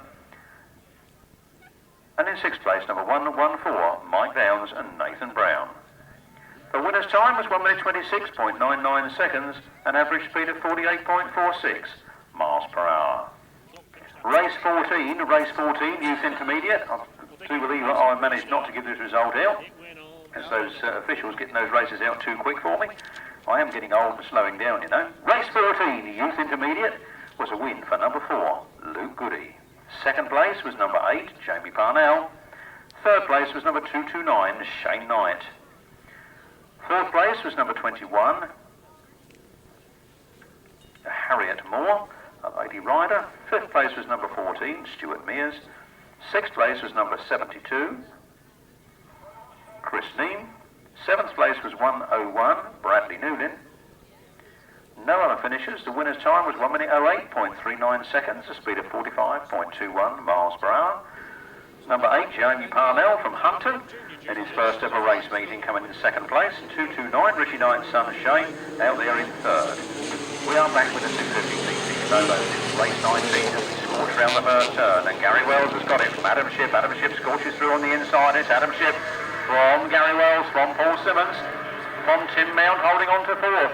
And in sixth place, number 114, Mike Downs and Nathan Brown. The winner's time was 1 minute 26.99 seconds, an average speed of 48.46 miles per hour. Race 14, youth intermediate. I do believe I managed not to give this result out, as those officials getting those races out too quick for me. I am getting old and slowing down, you know. Race 14, youth intermediate, was a win for number 4, Luke Goody. Second place was number 8, Jamie Parnell. Third place was number 229, Shane Knight. Fourth place was number 21, Harriet Moore, a lady rider. Fifth place was number 14, Stuart Mears. Sixth place was number 72, Chris Neem. Seventh place was 101, Bradley Newlin. No other finishes. The winner's time was 1 minute 08.39 seconds, a speed of 45.21 miles per hour. Number 8, Jamie Parnell from Hunton, in his first ever race meeting, coming in second place. 229, Richie Knight's son Shane, out there in third. We are back with a 250cc solo. It's race 19 as we scorch round the first turn, and Gary Wells has got it from Adam Shipp. Adam Shipp scorches through on the inside. It's Adam Shipp from Gary Wells, from Paul Simmons, from Tim Mount holding on to fourth.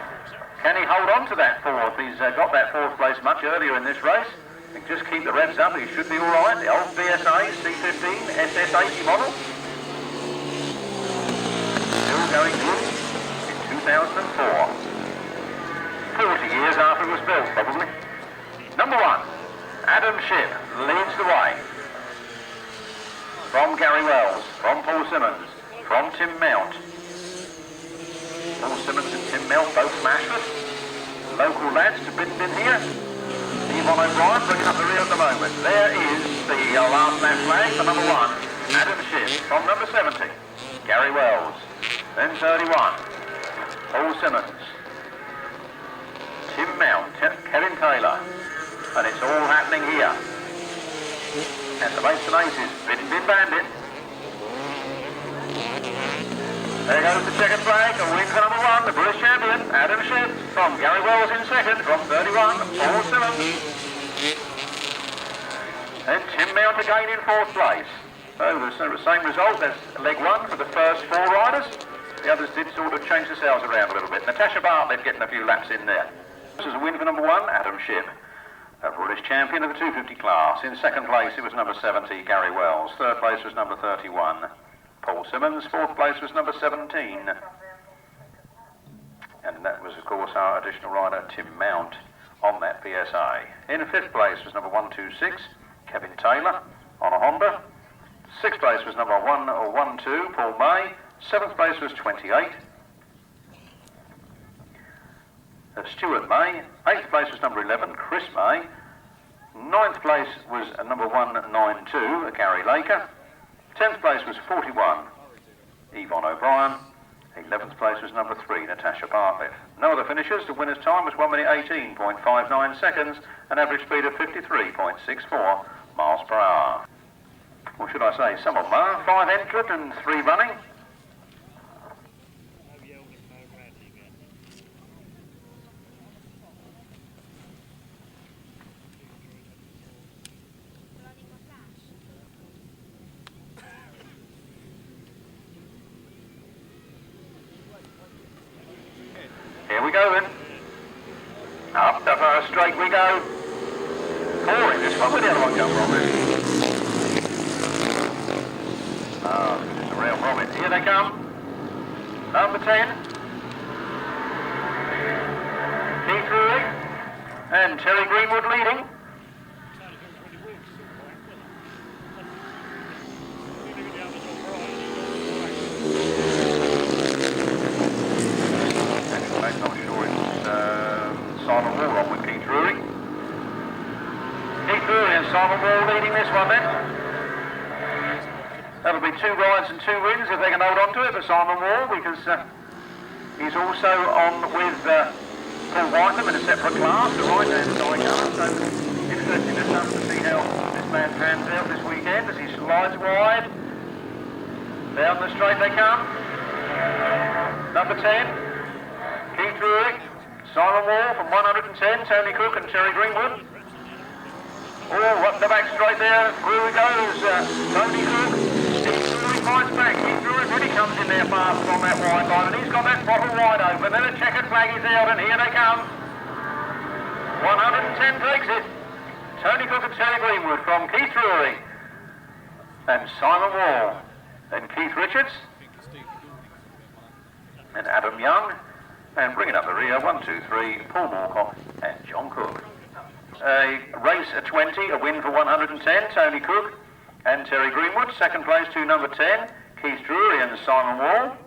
Can he hold on to that fourth? He's got that fourth place much earlier in this race. He can just keep the revs up, he should be all right. The old BSA C15 SS80 model. Still going good in 2004. 40 years after it was built, probably. Number 1, Adam Shipp leads the way. From Gary Wells, from Paul Simmons, from Tim Mount. Paul Simmons and Tim Mount both from Ashford. Local lads to Biddenden here. Yvonne O'Brien bringing up the rear at the moment. There is the last lap flag for number 1, Adam Shipp. From number 70, Gary Wells. Then 31, Paul Simmons. Tim Mount, Kevin Taylor. And it's all happening here. And the Maidstone Aces, Biddenden Bandit. There goes the checkered flag, a win for number 1, the British champion, Adam Shipp, from Gary Wells in second, from 31, Paul Simmons. And Tim Mount again in fourth place. So the same result as leg 1 for the first 4 riders. The others did sort of change themselves around a little bit. Natasha Bartlett getting a few laps in there. This is a win for number 1, Adam Shipp, a British champion of the 250 class. In second place it was number 70, Gary Wells. Third place was number 31. Paul Simmons. Fourth place was number 17. And that was, of course, our additional rider, Tim Mount, on that PSA. In fifth place was number 126, Kevin Taylor, on a Honda. Sixth place was number 112, Paul May. Seventh place was 28, Stuart May. Eighth place was number 11, Chris May. Ninth place was number 192, Gary Laker. 10th place was 41, Yvonne O'Brien. 11th place was number 3, Natasha Bartlett. No other finishers. The winner's time was 1 minute 18.59 seconds, an average speed of 53.64 miles per hour. Or should I say, some of them are. 5 entered and 3 running. Here we go then. Up the first straight we go. Pouring this one. Where the other one come from? Oh, this is a real vomit. Here they come. Number 10. Keith Ruley and Teri Greenwood leading. I'm not sure Simon Wall leading this one then. That'll be 2 rides and 2 wins if they can hold on to it for Simon Wall, because he's also on with Paul Whitelam in a separate class, the right-hand Sidecar. So interesting enough to see how this man pans out this weekend as he slides wide. Down the straight they come. Number 10, Keith Drury, Simon Wall from 110, Tony Cook and Terry Greenwood. Oh, up the back straight there, through he goes, Tony Cook. Keith Drury finds back. Keith Drury really comes in there fast on that wide line, and he's got that throttle wide open. Then a checkered flag is out, and here they come. 110 takes it. Tony Cook and Terry Greenwood from Keith Drury and Simon Wall. Then Keith Richards and Adam Young, and bringing up the rear, 1, 2, 3, Paul Moorcock and John Cook. A race at 20, a win for 110, Tony Cook and Terry Greenwood. Second place to number 10, Keith Drury and Simon Wall.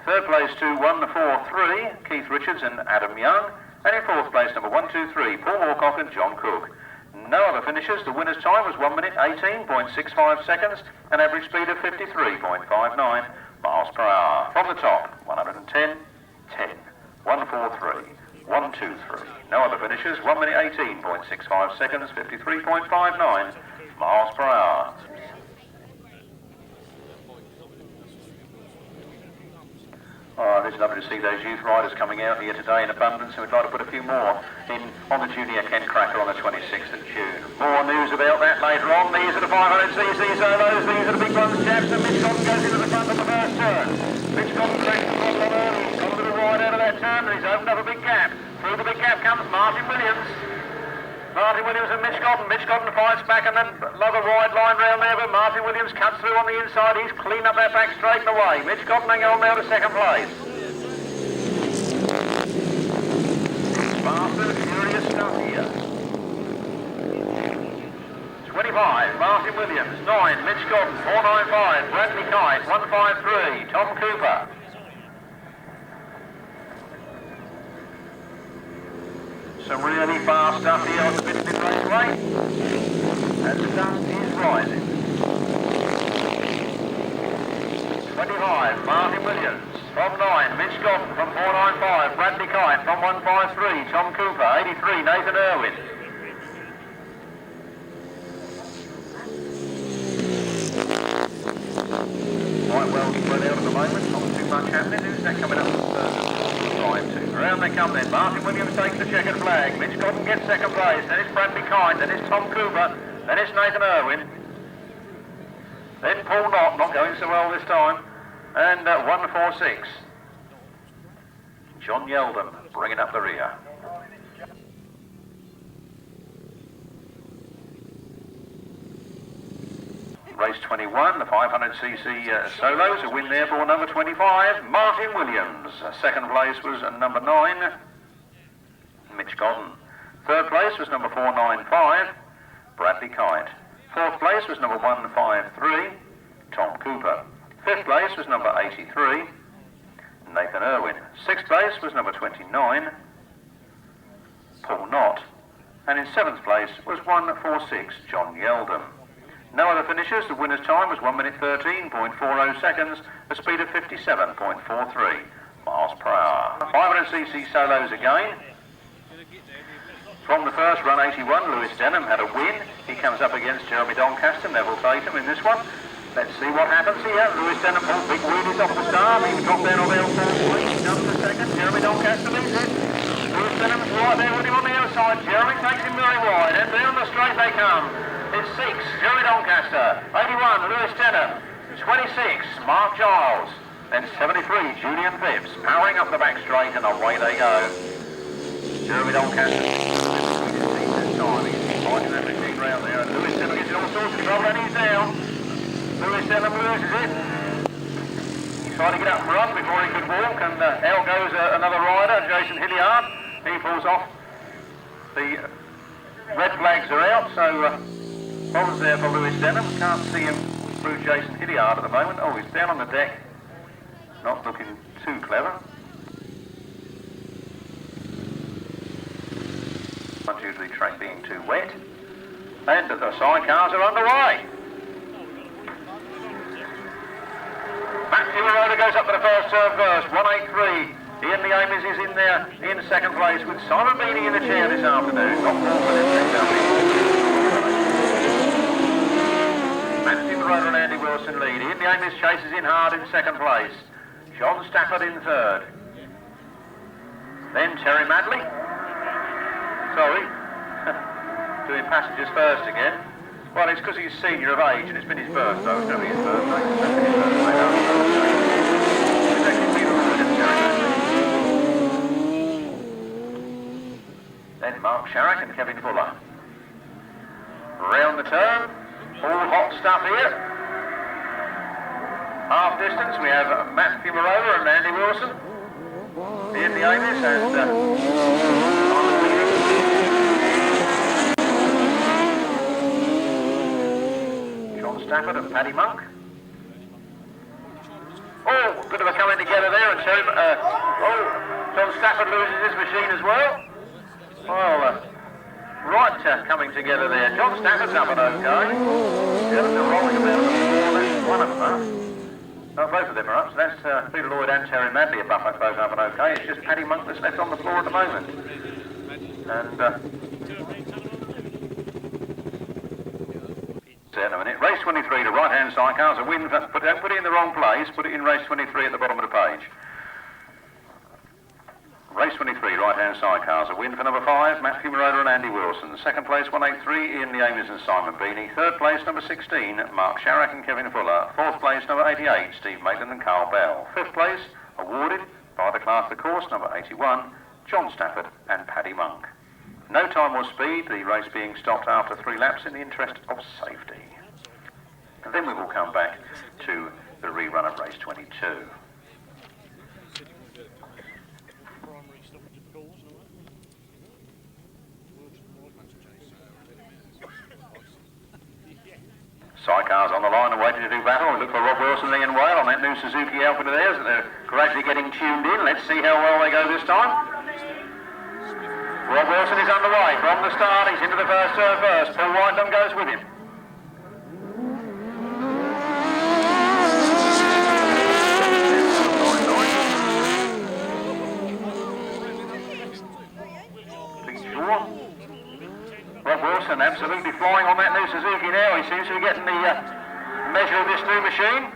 Third place to 1, 4, 3, Keith Richards and Adam Young. And in fourth place, number 1, 2, 3, Paul Moorcock and John Cook. No other finishes. The winner's time was 1 minute 18.65 seconds, an average speed of 53.59 miles per hour. From the top, 110, 10, 1, 4, 3. 1, 2, 3. No other finishes. 1 minute 18.65 seconds, 53.59 miles per hour. Oh, it's lovely to see those youth riders coming out here today in abundance, and we'd like to put a few more in on the Junior Kent Cracker on the 26th of June. More news about that later on. These are the 500cc solos. These are the big ones, chaps, and Mitch Godden goes into the front of the first turn. Mitch Godden takes the front on early. He's got a little ride out of that turn, and he's opened up a big gap. Through the big gap comes Martyn Williams. Martyn Williams and Mitch Godden. Mitch Godden fights back and then another wide line round there, but Martyn Williams cuts through on the inside. He's clean up that back straight and away. Mitch Godden hanging on now to second place. Fast and furious stuff here. 25, Martyn Williams. 9, Mitch Godden. 495, Bradley Kite. 153, Tom Cooper. Some really fast stuff here on the Biddenden Raceway, and the dust is rising. 25, Martyn Williams. From 9, Mitch Godden. From 495, Bradley Kite. From 153, Tom Cooper. 83, Nathan Irwin. Quite well spread out at the moment, not too much happening. Who's that coming up to? Around they come then. Martyn Williams takes the checkered flag. Mitch Godden gets second place. Then it's Bradley Kite. Then it's Tom Cooper. Then it's Nathan Irwin. Then Paul Knott, not going so well this time. And 146. John Yeldon bringing up the rear. Race 21, the 500cc solos, a win there for number 25, Martyn Williams. Second place was number 9, Mitch Godden. Third place was number 495, Bradley Kite. Fourth place was number 153, Tom Cooper. Fifth place was number 83, Nathan Irwin. Sixth place was number 29, Paul Knott. And in seventh place was 146, John Yeldon. No other finishes. The winner's time was 1 minute 13.40 seconds, a speed of 57.43 miles per hour. 500cc solos again. From the first run 81, Lewis Denham had a win. He comes up against Jeremy Doncaster, Neville Tatum in this one. Let's see what happens here. Lewis Denham pulls big wheelies off the start. He's dropped down on L4. He jumps a second. Jeremy Doncaster leads it. Lewis Denham's right there with him on the outside. Jeremy takes him very wide, and down the straight they come. It's 6, Jeremy Doncaster. 81, Lewis Denham. 26, Mark Giles. Then 73, Julian Phipps. Powering up the back straight, and away they go. Jeremy Doncaster. This time he's fighting everything round there, and Lewis Denham gets in all sorts of trouble, and he's down. Lewis Denham loses it. He's trying to get up front before he could walk, and out goes another rider, Jason Hilliard. He pulls off. The red flags are out, so problems there for Lewis Denham. Can't see him through Jason Hilliard at the moment. Oh, he's down on the deck. Not looking too clever. due to the track being too wet. And the sidecars are underway. Fumarola goes up to the first turn first, 183. Ian the Ames is in there in second place with Simon Beanie in the chair this afternoon. Fumarola and Andy Wilson lead. Ian the Ames chases in hard in second place. John Stafford in third. Then Teri Madley. Sorry. Doing passengers first again. Well, it's because he's senior of age and it's been his birthday, so it's going to be his birthday. Then Mark Sharrock and Kevin Fuller. Round the turn, all hot stuff here. Half distance, we have Matt Fumarola and Andy Wilson. Ian the Ames and John Stafford and Paddy Monk. Oh, bit of a coming together there, and John Stafford loses his machine as well. Well, right coming together there. John Stafford's up and okay. The others are rolling about on the floor. That's one of them, huh? No, both of them are up, so that's Peter Lloyd and Teri Madley are both up and okay. It's just Paddy Monk that's left on the floor at the moment. And in a minute. Race 23 to right-hand sidecars. A win. Don't put it in the wrong place. Put it in race 23 at the bottom of the page. Race 23, right-hand sidecars. A win for number 5, Matt Fumarola and Andy Wilson. Second place, 183, Ian the Ames and Simon Beanie. Third place, number 16, Mark Sharrock and Kevin Fuller. Fourth place, number 88, Steve Maitland and Carl Bell. Fifth place, awarded by the class of the course, number 81, John Stafford and Paddy Monk. No time or speed, the race being stopped after 3 laps in the interest of safety. And then we will come back to the rerun of race 22. Sidecars on the line and waiting to do battle. We look for Rob Wilson and Ian Whale on that new Suzuki outfit of theirs. They're gradually getting tuned in. Let's see how well they go this time. Rob Wilson is underway from the start. He's into the first turn first. Paul Whitelam goes with him. Rob Wilson absolutely flying on that new Suzuki now. He seems to be getting the measure of this new machine.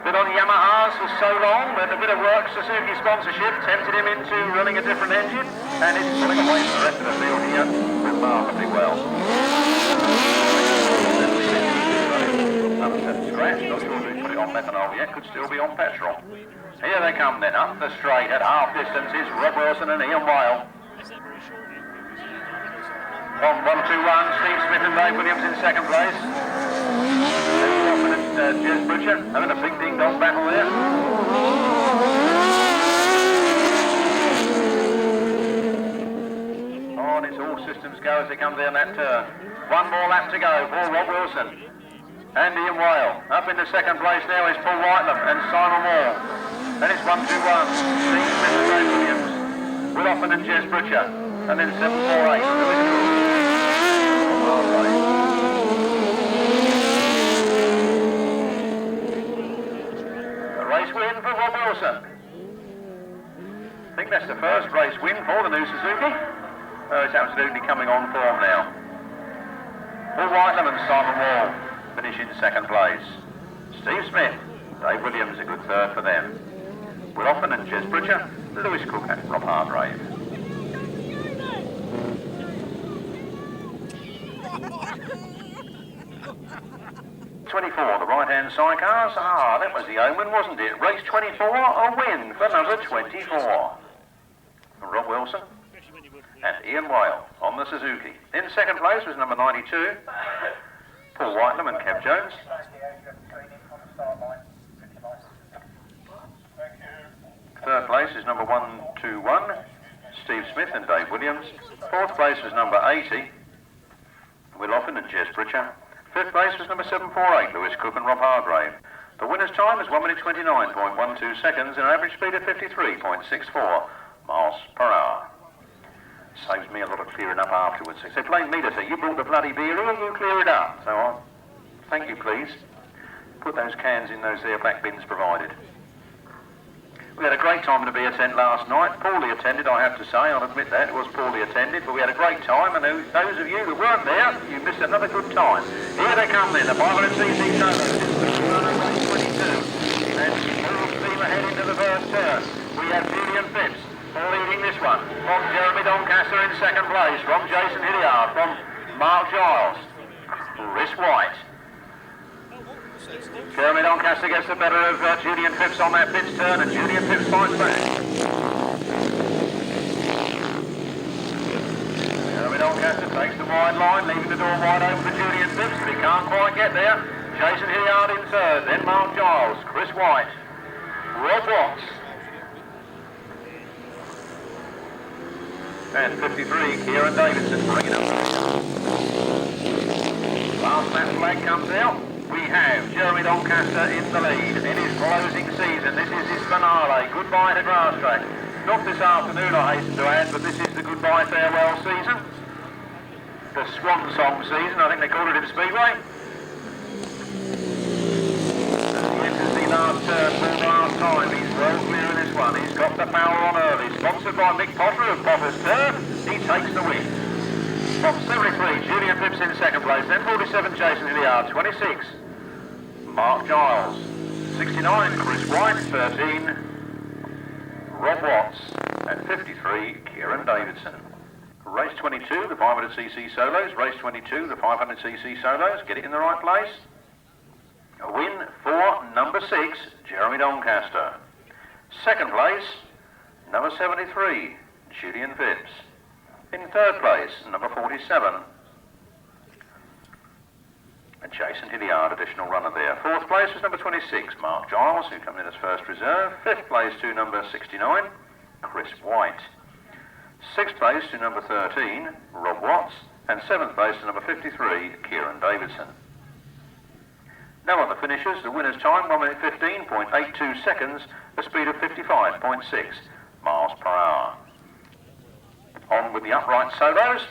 Been on Yamahas for so long, but a bit of work, Suzuki sponsorship, tempted him into running a different engine, and he's pulling away from the rest of the field here remarkably well. Scratch, not sure if he put it on methanol yet, could still be on petrol. Here they come then, up the straight at half distance is Rob Wilson and Ian Whale. On 1-2-1, Steve Smith and Dave Williams in second place. Offen and Jez Butcher having a big ding-dong battle there. On it's all systems go as they come down that turn. One more lap to go for Rob Wilson. And Ian Whale. Up into second place now is Paul Whitelam and Simon Moore. Then it's 1-2-1, Steve Smith and Dave Williams. Will Offen and Jez Butcher. And then 7-4-8. A race win for Rob Wilson. I think that's the first race win for the new Suzuki. It's absolutely coming on form now. Paul Whitelam and Simon Wall finish in second place. Steve Smith, Dave Williams a good third for them. Will Offen and Jez Butcher, Lewis Cook and Rob Hargrave. 24, the right-hand sidecars. That was the omen, wasn't it? Race 24, a win for number 24. Rob Wilson and Ian Whale on the Suzuki. In second place was number 92, Paul Whitelam and Kev Jones. Third place is number 121, Steve Smith and Dave Williams. Fourth place was number 80, Will Offen and Jez Butcher. Fifth place was number 748, Lewis Cook and Rob Hargrave. The winner's time is 1 minute 29.12 seconds and an average speed of 53.64 miles per hour. Saves me a lot of clearing up afterwards. They say, blame me to say, you brought the bloody beer here, you clear it up. So I'll, thank you please. Put those cans in those there back bins provided. We had a great time in the beer tent last night. Poorly attended, I have to say. I'll admit that. It was poorly attended, but we had a great time. And those of you that weren't there, you missed another good time. Here they come then, the 500cc Solos. This is the 222. And full steam ahead into the first turn. We have Julian Phipps leading this one. From Jeremy Doncaster in second place. From Jason Hilliard. From Mark Giles. Chris White. Jeremy Doncaster gets the better of Julian Phipps on that Phipps turn, and Julian Phipps finds back. Jeremy Doncaster takes the wide line, leaving the door wide open for Julian Phipps, but he can't quite get there. Jason Hilliard in third, then Mark Giles, Chris White, Rob Watts, and 53, Kieran Davidson bringing up. Last lap flag comes out. We have Jeremy Doncaster in the lead in his closing season. This is his finale. Goodbye to Grasstrack. Not this afternoon, I hasten to add, but this is the goodbye farewell season. The swan song season, I think they called it in Speedway. As he enters the last turn for the last time, he's well clear of this one. He's got the power on early. Sponsored by Mick Potter of Potter's Turf, he takes the win. From 73, Julian Phipps in second place, then 47, Jason Hilliard, 26, Mark Giles, 69, Chris White, 13, Rob Watts, and 53, Kieran Davidson. Race 22, the 500cc Solos, race 22, the 500cc Solos, get it in the right place. A win for number 6, Jeremy Doncaster. Second place, number 73, Julian Phipps. In third place, number 47, Jason Hilliard, additional runner there. Fourth place was number 26, Mark Giles, who comes in as first reserve. Fifth place to number 69, Chris White. Sixth place to number 13, Rob Watts. And seventh place to number 53, Kieran Davidson. Now on the finishers, the winner's time, 1 minute 15.82 seconds, a speed of 55.6 miles per hour. On with the upright solos.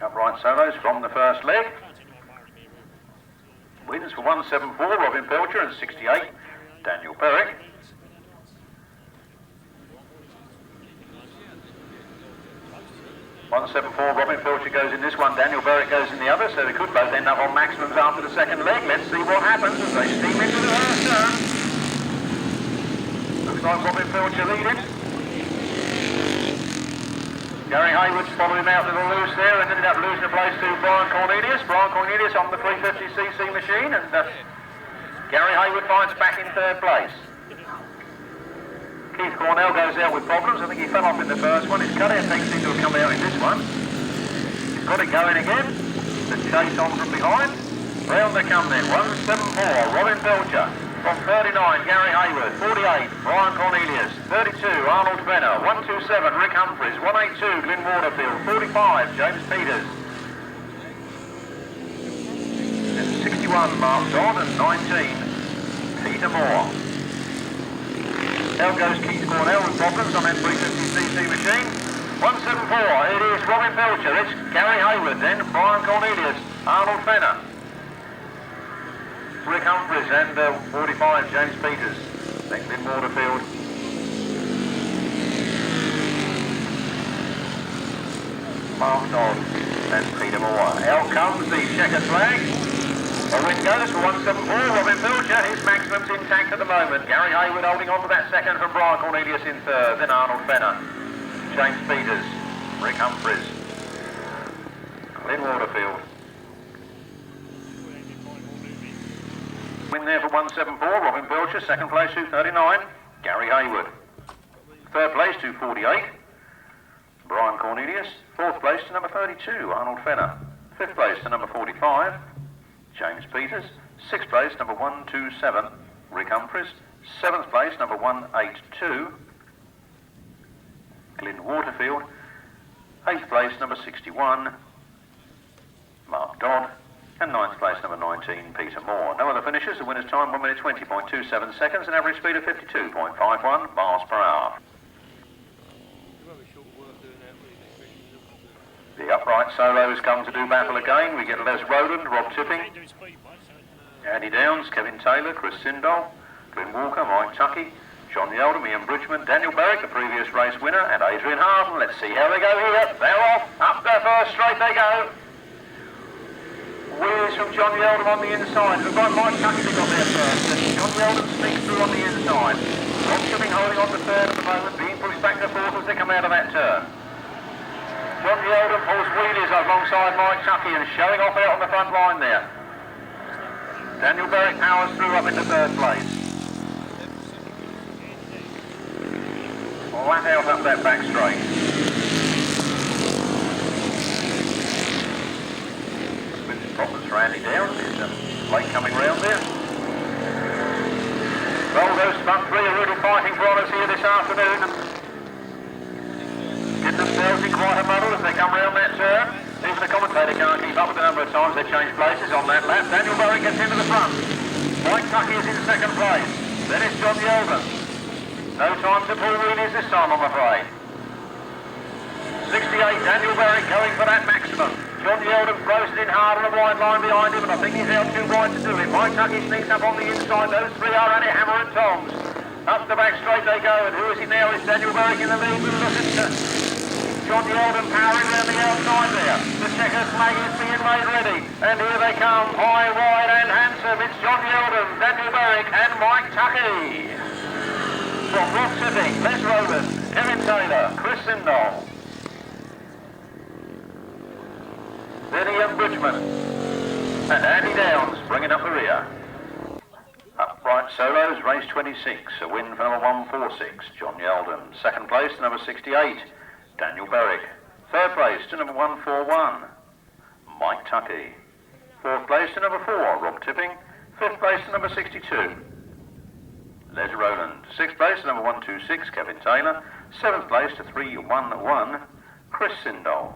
Upright solos from the first leg. Wins for 174, Robin Belcher, and 68, Daniel Berwick. 174, Robin Belcher goes in this one, Daniel Berwick goes in the other, so they could both end up on maximums after the second leg. Let's see what happens as they steam into the first turn. Looks like Robin Belcher leading. Gary Hayward's followed him out a little loose there and ended up losing a place to Brian Cornelius. Brian Cornelius on the 350cc machine, and Gary Hayward finds back in third place. Keith Cornell goes out with problems. I think he fell off in the first one. His cutter things seem to have come out in this one. He's got it going again. The chase on from behind. Round they come then. 174, Robin Belcher. From 39, Gary Hayward. 48, Brian Cornelius. 32, Arnold Venner. 127, Rick Humphries. 182, Glyn Waterfield. 45, James Peters. And 61, Mark Dodd. And 19, Peter Moore. Out goes Keith Cornell with problems on that 350cc machine. 174, it is Robin Belcher. It's Gary Hayward, then Brian Cornelius, Arnold Fenner, Rick Humphries, and 45, James Peters. Then Glyn Waterfield. Mark Dodd and Peter Moore. Out comes the checkered flag. A win goes for 174, Robin Belcher. His maximum's intact at the moment. Gary Hayward holding on to that second from Brian Cornelius in third. Then Arnold Fenner, James Peters, Rick Humphries, Glyn Waterfield. Win there for 174, Robin Belcher. Second place, 239, Gary Hayward. Third place, 248, Brian Cornelius. Fourth place to number 32, Arnold Fenner. Fifth place to number 45, James Peters. Sixth place, number 127, Rick Humphries. Seventh place, number 182, Glyn Waterfield. Eighth place, number 61, Mark Dodd. And 9th place, number 19, Peter Moore. No other finishes. The winner's time, 1 minute 20.27 seconds, an average speed of 52.51 miles per hour. The upright solos come to do battle again. We get Les Rowland, Rob Tipping, Andy Downs, Kevin Taylor, Chris Sindall, Glyn Walker, Mike Tuckey, John Yeldham, Ian Bridgman, Daniel Berwick, the previous race winner, and Adrian Harden. Let's see how they go here. They're off. Up their first straight they go. Wheels from John Yeldham on the inside. We've got Mike Tuckey got there first. And John Yeldham sneaks through on the inside. Rob Tipping holding on to third at the moment, being pushed back to fourth as they come out of that turn. John Yeldham pulls wheelies alongside Mike Tuckey and showing off out on the front line there. Daniel Berwick powers through up into third place. Flat out up that back straight. With problems for Andy Downs, there's late coming round there. Well, those front three are really fighting for honours here this afternoon. Get themselves in quite a muddle as they come round that turn. Even the commentator can't keep up with the number of times they change places on that lap. Daniel Berwick gets into the front. Mike Tuckey is in second place. Then it's John Yeldham. No time to pull wheelies this time, I'm afraid. 68, Daniel Berwick going for that maximum. John Yeldham throws it in hard on a wide line behind him, and I think he's out too wide to do it. Mike Tuckey sneaks up on the inside. Those three are at it, hammer and tongs. Up the back straight they go, and who is he now? It's Daniel Berwick in the lead with a look at John Yeldham powering around the outside there. The checkered flag is being made ready. And here they come, high, wide and handsome. It's John Yeldham, Daniel Berwick and Mike Tuckey. From Rob Tipping, Les Rowland, Kevin Taylor, Chris Sindall. Then Ian Bridgman. And Andy Downs bringing up the rear. Upright solos, race 26. A win for number 146, John Yeldham. Second place, number 68. Daniel Berwick. Third place to number 141, Mike Tuckey. Fourth place to number 4, Rob Tipping. Fifth place to number 62, Les Rowland. Sixth place to number 126, Kevin Taylor. Seventh place to 311, Chris Sindall.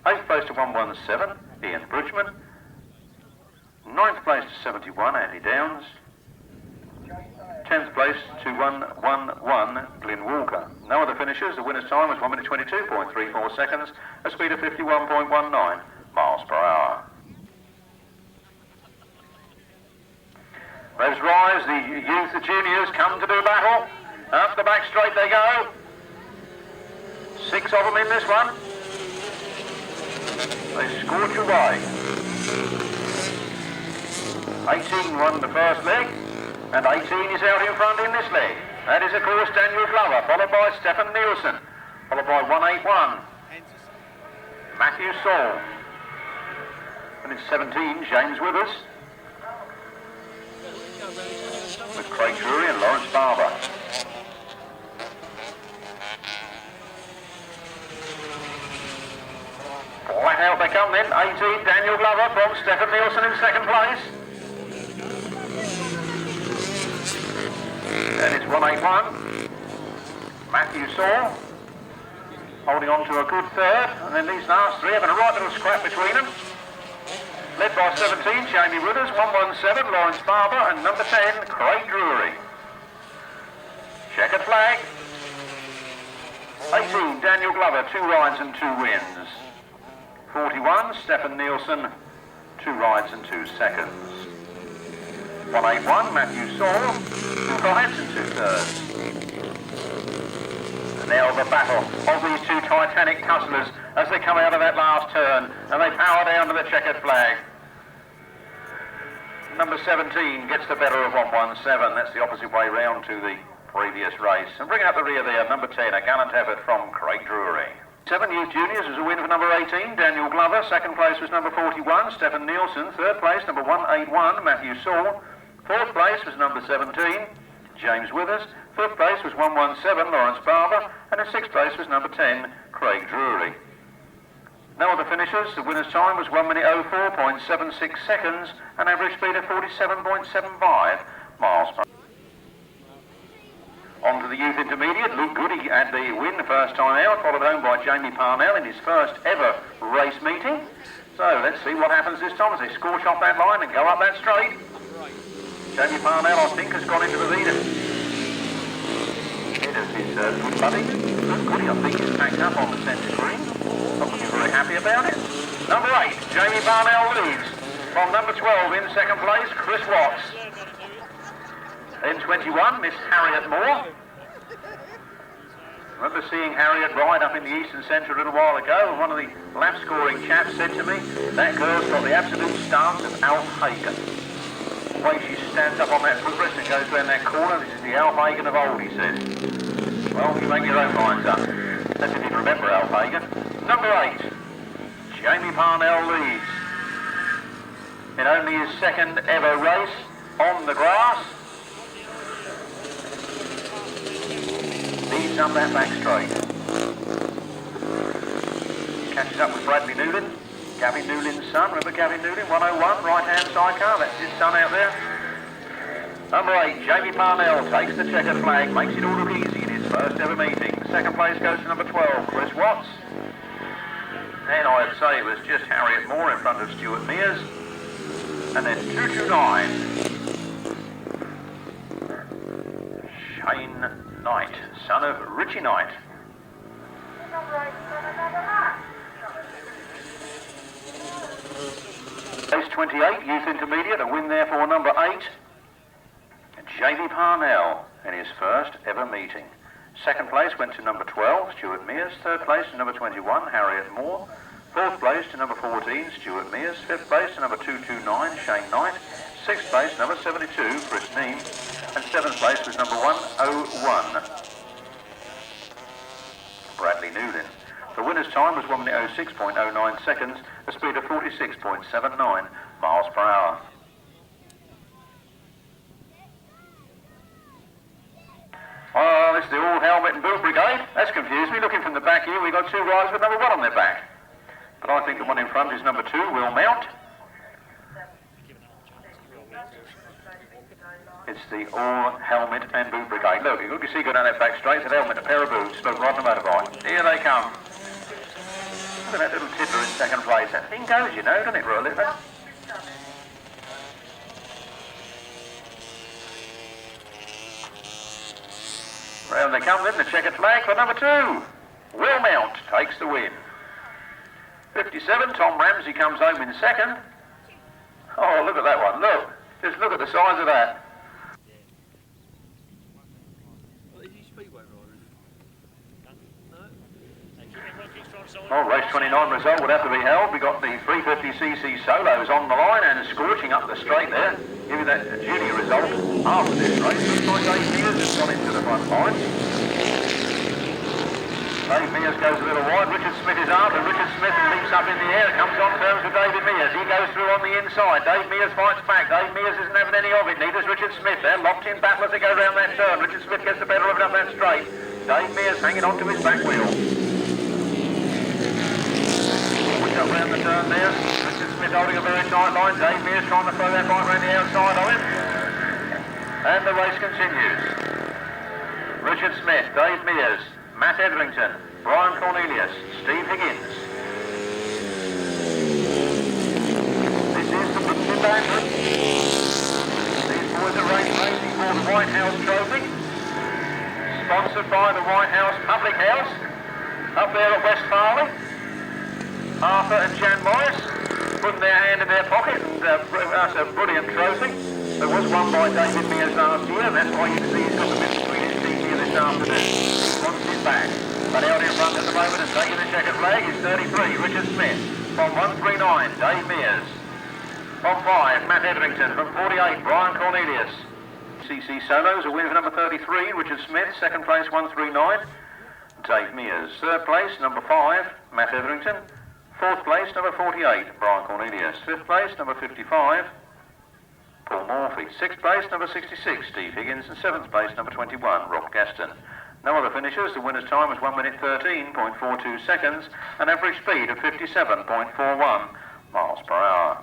Eighth place to 117, Ian Bridgman. Ninth place to 71, Andy Downs. 10th place to 111, Glyn Walker. No other finishes. The winner's time was 1 minute 22.34 seconds, a speed of 51.19 miles per hour. Those rise, the youth, the juniors come to do battle. Up the back straight they go. 6 of them in this one. They scorch away. 18 won the first leg. And 18 is out in front in this leg. That is, of course, Daniel Glover, followed by Stephen Nielsen, followed by 181, Matthew Saul. And it's 17, James Withers, with Craig Drury and Lawrence Barber. Flat out they come then, 18, Daniel Glover from Stephen Nielsen in second place. And it's 181. Matthew Saul holding on to a good third, and then these last three having a right little scrap between them. Led by 17, Jamie Withers, 117, Lawrence Barber, and number 10, Craig Drury. Checkered flag. 18, Daniel Glover, 2 rides and 2 wins. 41, Stephen Nielsen, 2 rides and 2 seconds. 181, Matthew Saul, 2 rides and 2 thirds. And now the battle of these two Titanic customers as they come out of that last turn, and they power down to the checkered flag. Number 17 gets the better of 117. That's the opposite way round to the previous race. And bringing up the rear there, number 10, a gallant effort from Craig Drury. 7 Youth Juniors was a win for number 18, Daniel Glover. Second place was number 41, Stephen Nielsen. Third place, number 181, Matthew Saul. Fourth place was number 17, James Withers. Fifth place was 117, Lawrence Barber. And in sixth place was number 10, Craig Drury. No other finishers. The winner's time was 1 minute 04.76 seconds, an average speed of 47.75 miles per hour. On to the youth intermediate. Luke Goody had the win the first time out, followed home by Jamie Parnell in his first ever race meeting. So let's see what happens this time as they scorch off that line and go up that straight. Right. Jamie Parnell, I think, has gone into the leader. Here's his good buddy. Goody, I think he's packed up on the centre green. Not looking very happy about it. Number 8, Jamie Parnell leads. From number 12 in second place, Chris Watts. In 21, Miss Harriet Moore. I remember seeing Harriet ride up in the eastern centre a little while ago, and one of the lap-scoring chaps said to me, that girl's got the absolute stance of Alf Hagen. The way she stands up on that footrest and goes round that corner, this is the Alf Hagen of old, he said. Well, you make your own minds up. That's if you remember Alf Hagen. Number 8, Jamie Parnell leads. In only his second ever race on the grass. Leads up that back straight. Catches up with Bradley Newlin. Gavin Newlin's son. Remember Gavin Newlin? 101, right-hand sidecar. That's his son out there. Number 8, Jamie Parnell takes the checkered flag. Makes it all look easy in his first ever meeting. Second place goes to number 12, Chris Watts. And I'd say it was just Harriet Moore in front of Stuart Mears. And then 229. Shane Knight, son of Richie Knight. Race 28, Youth Intermediate, a win there for number 8. Jamie Parnell in his first ever meeting. Second place went to number 12, Stuart Mears. Third place to number 21, Harriet Moore. Fourth place to number 14, Stuart Mears. Fifth place to number 229, Shane Knight. Sixth place, number 72, Chris Neame. And seventh place was number 101, Bradley Newlin. The winner's time was 1 minute 06.09 seconds, a speed of 46.79 miles per hour. Oh, this is the all helmet and boot brigade. That's confused me. Looking from the back here, we've got 2 riders with number 1 on their back. But I think the one in front is number 2, Will Mount. It's the all helmet and boot brigade. Look, you can see go down that back straight, it's a helmet, a pair of boots, look, right on the motorbike. Here they come. Look at that little tiddler in second place. That thing goes, you know, doesn't it, really? Round they come then, the checkered flag for number 2. Will Mount takes the win. 57, Tom Rumsey comes home in second. Oh, look at that one, look. Just look at the size of that. Well, race 29 result would have to be held. We got the 350cc solos on the line and scorching up the straight there. Give you that junior result after this race. Looks like Dave Mears has gone into the front line. Dave Mears goes a little wide. Richard Smith is after. Richard Smith leaps up in the air. Comes on terms with David Mears. He goes through on the inside. Dave Mears fights back. Dave Mears isn't having any of it. Neither is Richard Smith. They're locked in battle as they go round that turn. Richard Smith gets the better of it up that straight. Dave Mears hanging on to his back wheel. Up round the turn there. Richard Smith holding a very tight line. Dave Mears trying to throw that bike around the outside of him. And the race continues. Richard Smith, Dave Mears, Matt Etherington, Brian Cornelius, Steve Higgins. This is the Biddenden Bandit. These boys are racing for the White House Trophy. Sponsored by the White House Public House up there at West Farley. Arthur and Jan Morris putting their hand in their pocket and that's a brilliant trophy. There was won by David Mears last year, and that's why you can see he's got the bit between his teeth here this afternoon. He wants it back. But out in front at the moment and taking the checkered flag is 33, Richard Smith. From 139, Dave Mears. From 5, Matt Etherington. From 48, Brian Cornelius. CC Solos, a win for number 33, Richard Smith. Second place, 139, Dave Mears. Third place, number 5, Matt Etherington. Fourth place, number 48, Brian Cornelius. Fifth place, number 55, Paul Morphy. Sixth place, number 66, Steve Higgins. And seventh place, number 21, Rob Gaston. No other finishers. The winner's time was 1 minute 13.42 seconds, an average speed of 57.41 miles per hour.